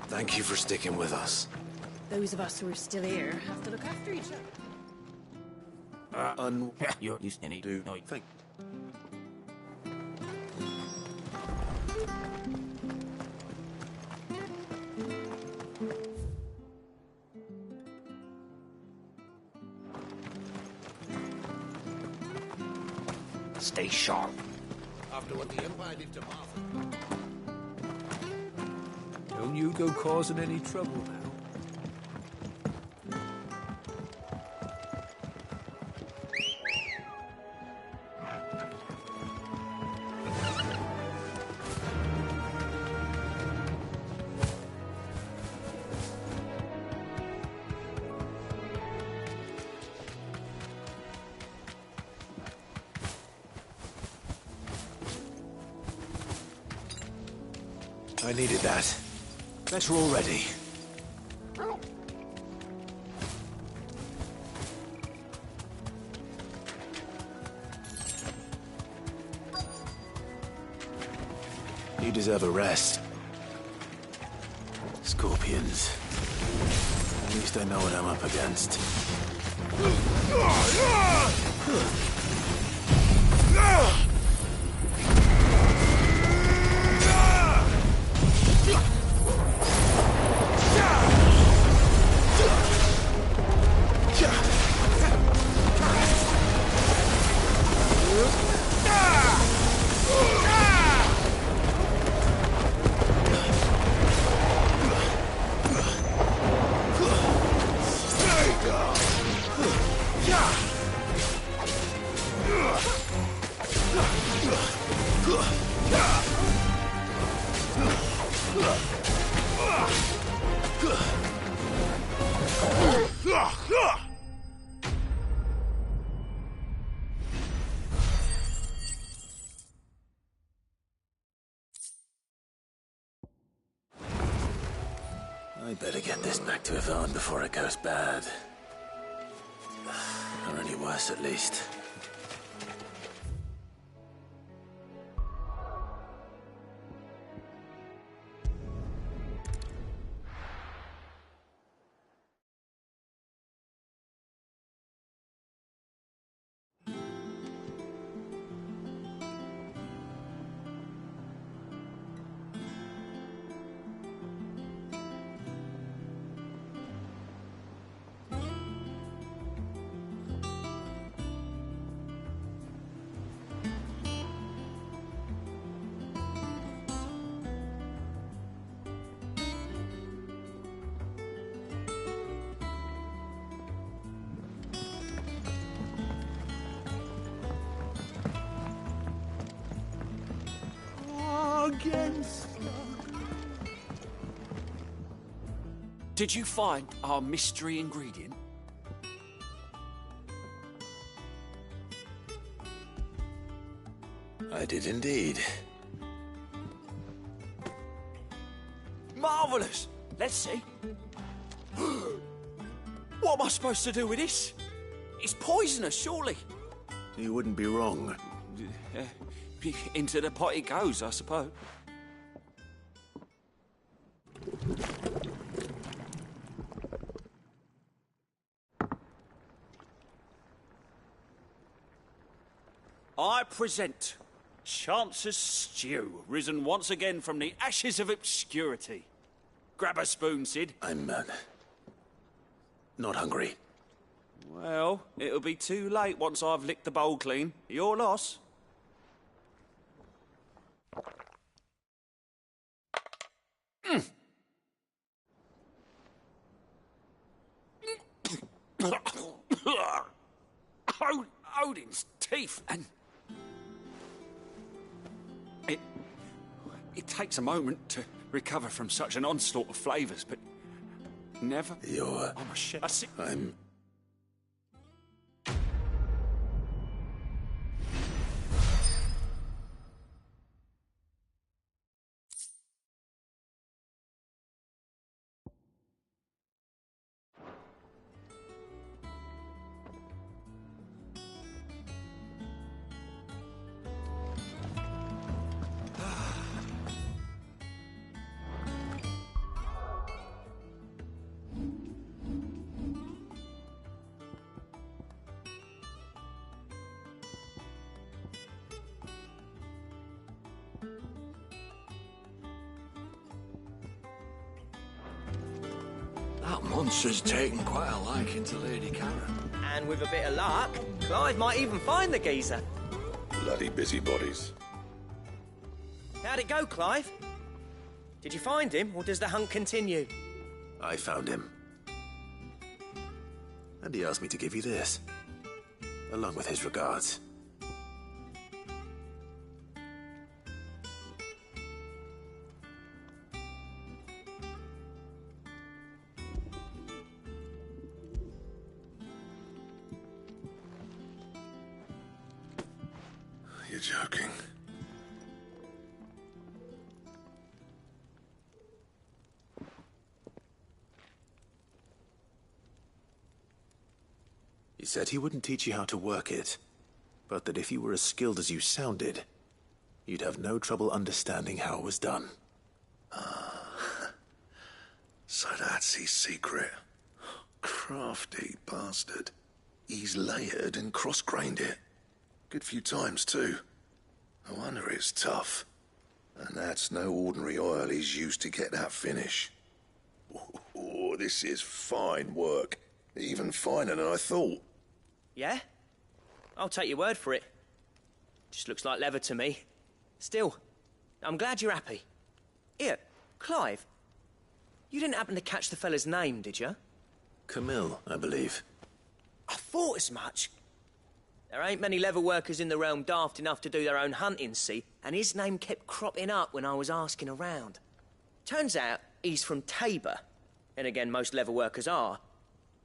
Thank you for sticking with us. Those of us who are still here have to look after each other. You're skinny. Do think. Stay sharp. After what the Empire did to Martha. Don't you go causing any trouble now. I needed that. Better already. You deserve a rest. Scorpions. At least I know what I'm up against. I better get this back to Yvonne before it goes bad. Or any worse, at least. Did you find our mystery ingredient? I did indeed. Marvellous! Let's see. What am I supposed to do with this? It's poisonous, surely. You wouldn't be wrong. Into the pot it goes, I suppose. I present Chance's Stew, risen once again from the ashes of obscurity. Grab a spoon, Sid. I'm, not hungry. Well, it'll be too late once I've licked the bowl clean. Your loss. Odin's teeth, and it takes a moment to recover from such an onslaught of flavours, but never. I'm a shit. I'm. That monster's taken quite a liking to Lady Karen. And with a bit of luck, Clive might even find the geezer. Bloody busybodies. How'd it go, Clive? Did you find him, or does the hunt continue? I found him. And he asked me to give you this, along with his regards. You're joking. He said he wouldn't teach you how to work it, but that if you were as skilled as you sounded, you'd have no trouble understanding how it was done. So that's his secret. Crafty bastard. He's layered and cross-grained it. Good few times, too. No wonder it's tough. And that's no ordinary oil he's used to get that finish. Oh, this is fine work. Even finer than I thought. Yeah? I'll take your word for it. Just looks like leather to me. Still, I'm glad you're happy. Here, Clive. You didn't happen to catch the fella's name, did you? Camille, I believe. I thought as much. There ain't many leather workers in the realm daft enough to do their own hunting, see? And his name kept cropping up when I was asking around. Turns out he's from Tabor. And again, most leather workers are.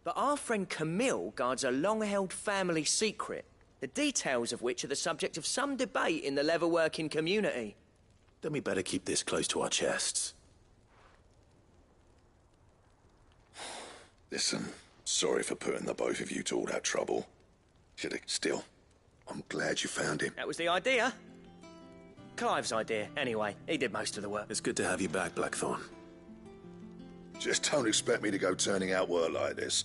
But our friend Camille guards a long-held family secret, the details of which are the subject of some debate in the leather-working community. Then we better keep this close to our chests. Listen, sorry for putting the both of you to all that trouble. Still, I'm glad you found him. That was the idea. Clive's idea, anyway. He did most of the work. It's good to have you back, Blackthorn. Just don't expect me to go turning out work like this.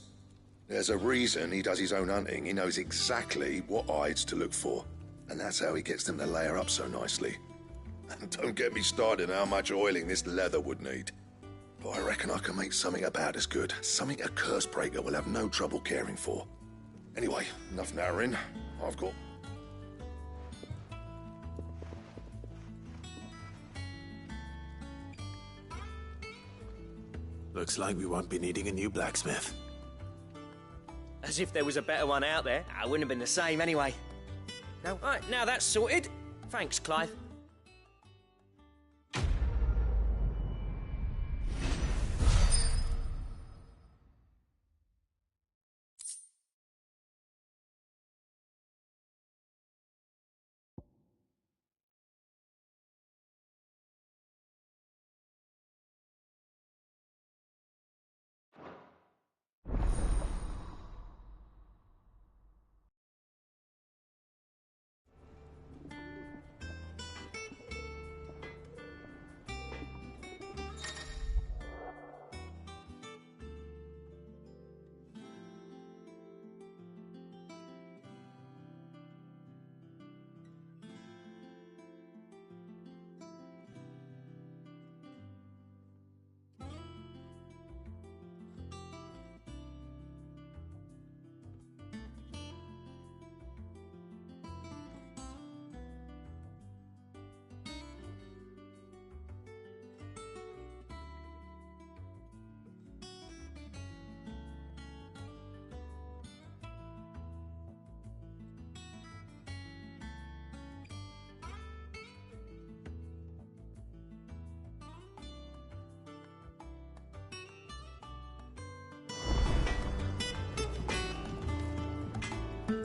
There's a reason he does his own hunting. He knows exactly what hides to look for. And that's how he gets them to layer up so nicely. And don't get me started on how much oiling this leather would need. But I reckon I can make something about as good. Something a Cursebreaker will have no trouble caring for. Anyway, enough narrowing. I've got... Looks like we won't be needing a new blacksmith. As if there was a better one out there. I wouldn't have been the same anyway. No, right, now that's sorted. Thanks, Clive.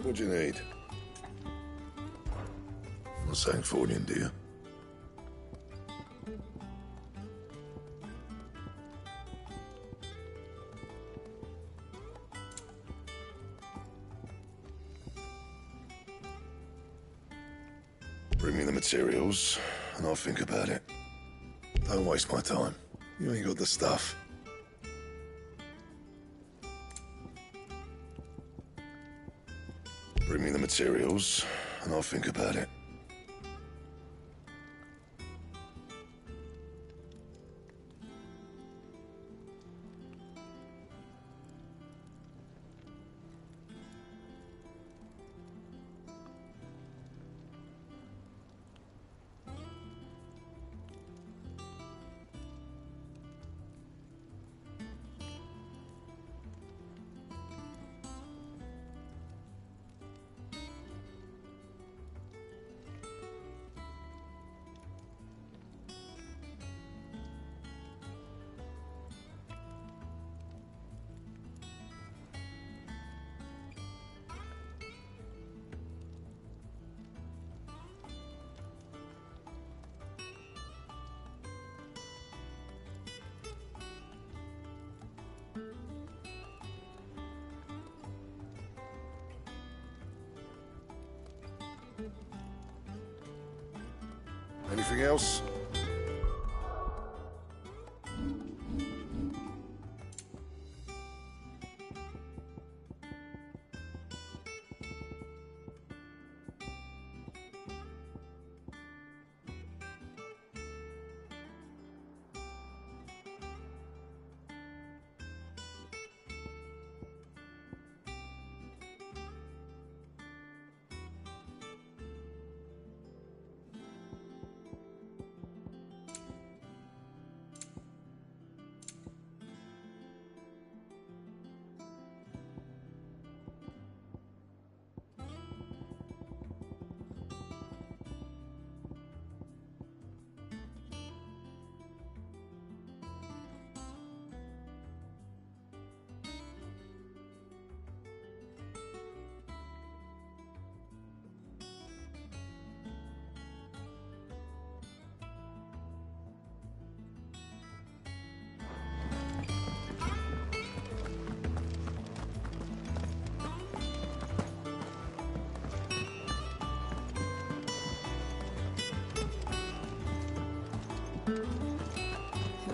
What do you need? Not saying fortune, do you? Bring me the materials, and I'll think about it. Don't waste my time. You ain't got the stuff. Bring me the materials, and I'll think about it. Anything else?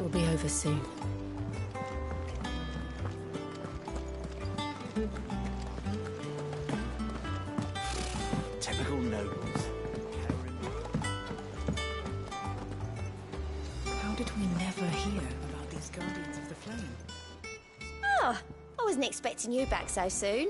It'll be over soon. Typical nobles. How did we never hear about these Guardians of the Flame? Oh, I wasn't expecting you back so soon.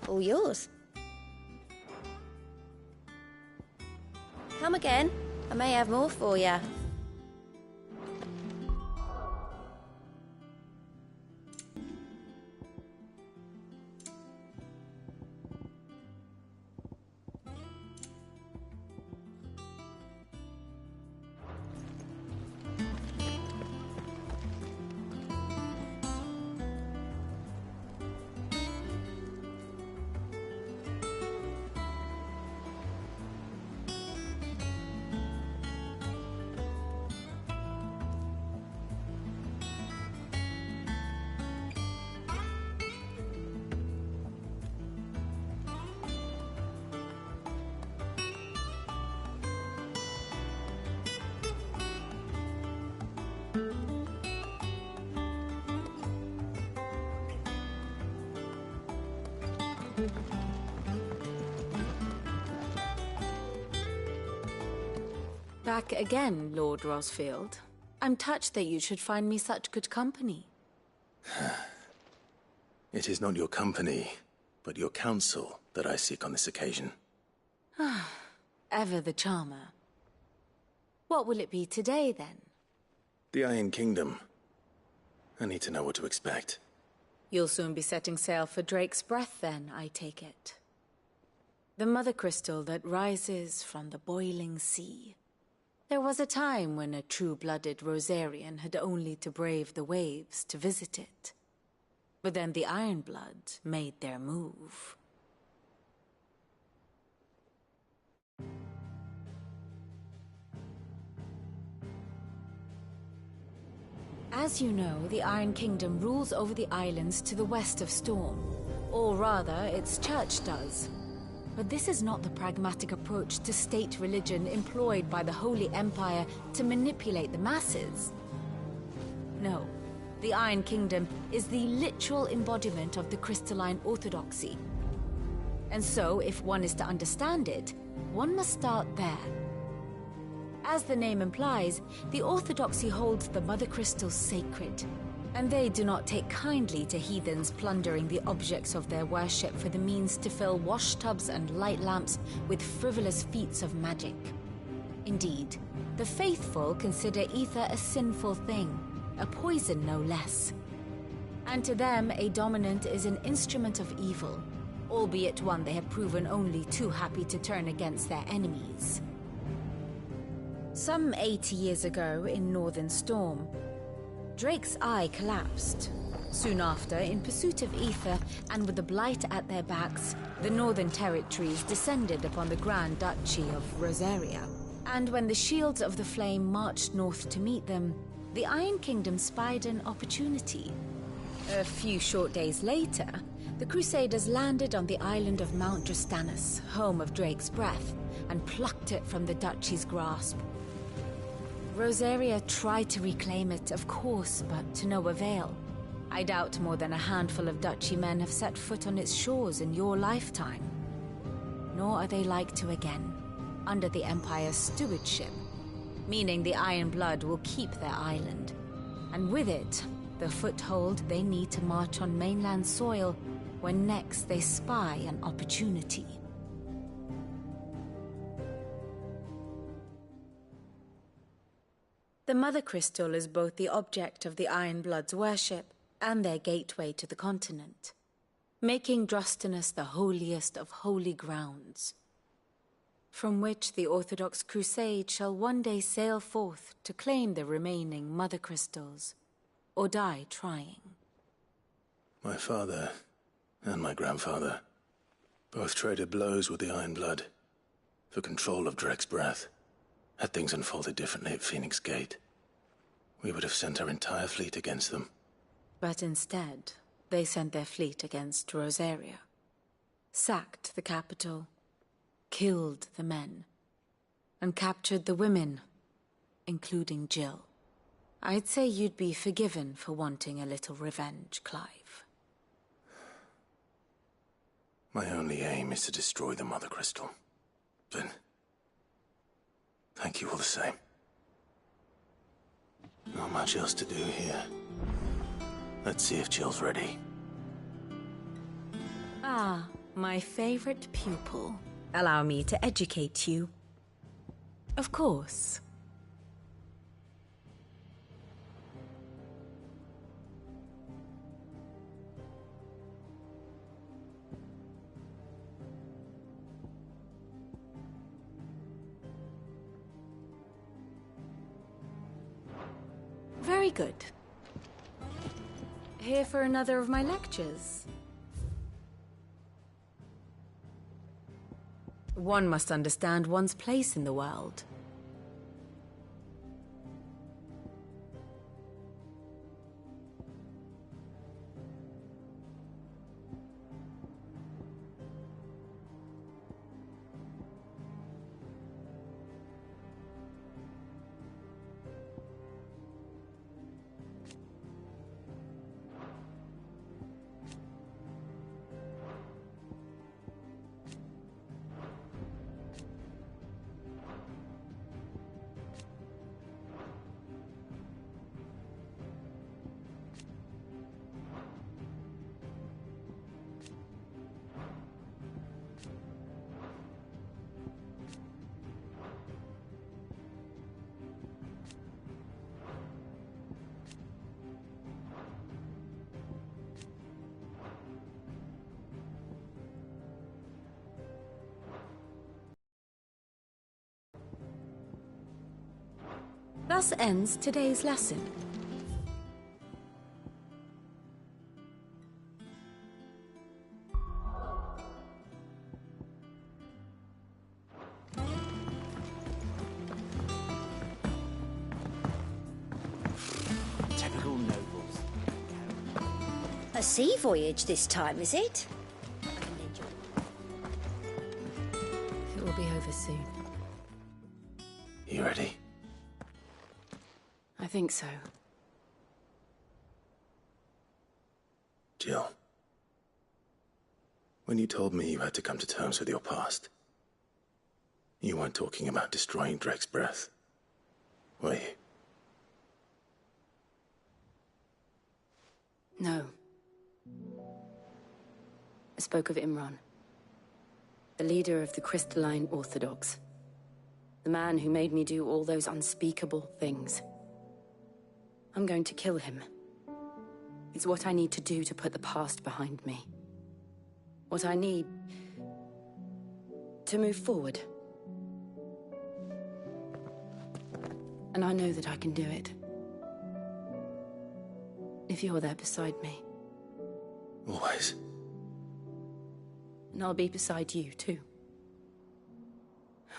All yours. Come again. I may have more for you. Back again, Lord Rosfield. I'm touched that you should find me such good company. It is not your company, but your counsel that I seek on this occasion. Ever the charmer. What will it be today, then? The Iron Kingdom. I need to know what to expect. You'll soon be setting sail for Drake's Breath, then, I take it. The mother crystal that rises from the boiling sea. There was a time when a true-blooded Rosarian had only to brave the waves to visit it. But then the Ironblood made their move. As you know, the Iron Kingdom rules over the islands to the west of Storm. Or rather, its church does. But this is not the pragmatic approach to state religion employed by the Holy Empire to manipulate the masses. No, the Iron Kingdom is the literal embodiment of the crystalline orthodoxy. And so, if one is to understand it, one must start there. As the name implies, the orthodoxy holds the mother crystals sacred, and they do not take kindly to heathens plundering the objects of their worship for the means to fill washtubs and light lamps with frivolous feats of magic. Indeed, the faithful consider ether a sinful thing, a poison no less. And to them, a dominant is an instrument of evil, albeit one they have proven only too happy to turn against their enemies. Some 80 years ago in Northern Storm, Drake's Eye collapsed. Soon after, in pursuit of ether and with the Blight at their backs, the Northern Territories descended upon the Grand Duchy of Rosaria. And when the Shields of the Flame marched north to meet them, the Iron Kingdom spied an opportunity. A few short days later, the Crusaders landed on the island of Mount Drastanus, home of Drake's Breath, and plucked it from the Duchy's grasp. Rosaria tried to reclaim it, of course, but to no avail. I doubt more than a handful of Duchy men have set foot on its shores in your lifetime. Nor are they like to again, under the Empire's stewardship, meaning the Ironblood will keep their island, and with it, the foothold they need to march on mainland soil when next they spy an opportunity. The Mother Crystal is both the object of the Ironblood's worship and their gateway to the continent, making Drastanus the holiest of holy grounds, from which the Orthodox Crusade shall one day sail forth to claim the remaining Mother Crystals, or die trying. My father and my grandfather both traded blows with the Ironblood for control of Drake's Breath. Had things unfolded differently at Phoenix Gate, we would have sent our entire fleet against them. But instead, they sent their fleet against Rosaria. sacked the capital, killed the men, and captured the women, including Jill. I'd say you'd be forgiven for wanting a little revenge, Clive. My only aim is to destroy the Mother Crystal. But thank you all the same. Not much else to do here. Let's see if Jill's ready. Ah, my favorite pupil. Allow me to educate you. Of course. Very good. Here for another of my lectures? One must understand one's place in the world. Thus ends today's lesson. Typical nobles. A sea voyage this time, is it? It will be over soon. You ready? I think so. Jill. When you told me you had to come to terms with your past, you weren't talking about destroying Drake's breath, were you? No. I spoke of Imran, the leader of the Crystalline Orthodox. The man who made me do all those unspeakable things. I'm going to kill him. It's what I need to do to put the past behind me. What I need to move forward. And I know that I can do it. If you're there beside me. Always. And I'll be beside you, too.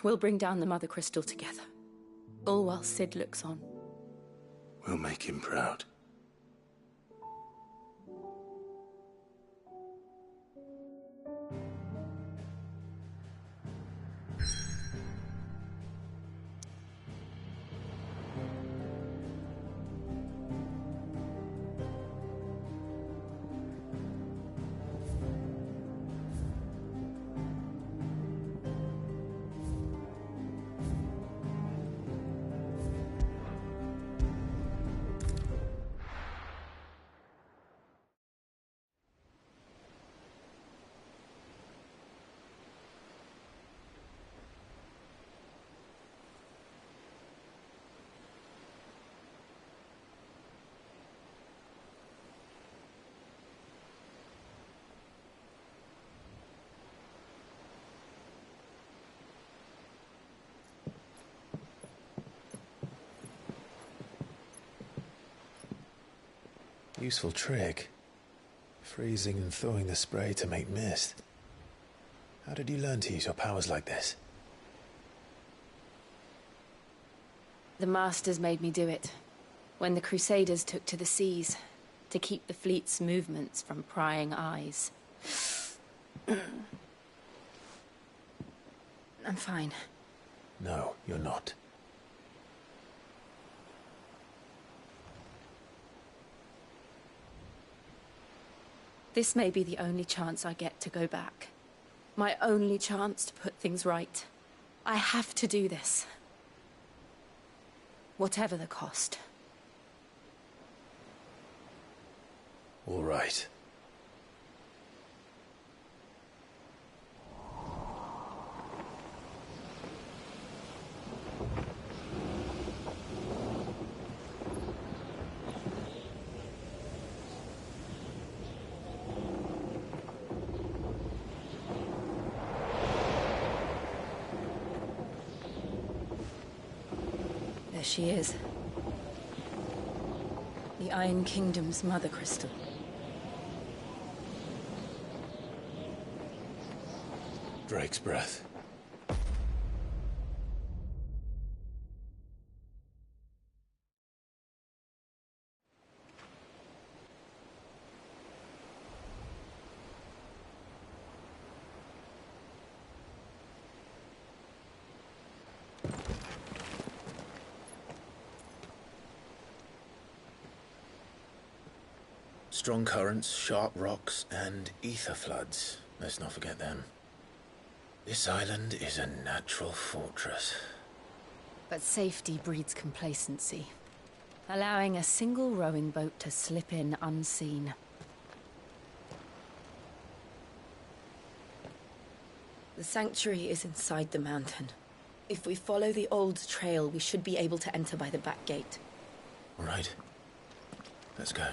We'll bring down the Mother Crystal together. All while Sid looks on. We'll make him proud. Useful trick. Freezing and thawing the spray to make mist. How did you learn to use your powers like this? The Masters made me do it. When the Crusaders took to the seas, to keep the fleet's movements from prying eyes. I'm fine. No, you're not. This may be the only chance I get to go back. My only chance to put things right. I have to do this. Whatever the cost. All right. There she is. The Iron Kingdom's Mother Crystal. Drake's breath. Strong currents, sharp rocks, and ether floods. Let's not forget them. This island is a natural fortress. But safety breeds complacency, allowing a single rowing boat to slip in unseen. The sanctuary is inside the mountain. If we follow the old trail, we should be able to enter by the back gate. All right. Let's go.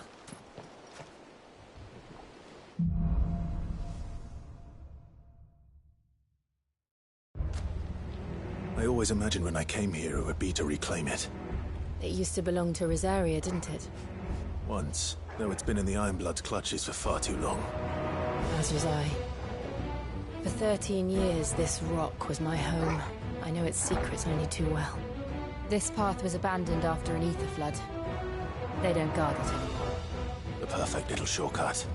I always imagined when I came here it would be to reclaim it. It used to belong to Rosaria, didn't it? Once, though it's been in the Ironblood's clutches for far too long. As was I. For 13 years, this rock was my home. I know its secrets only too well. This path was abandoned after an ether flood. They don't guard it anymore. The perfect little shortcut.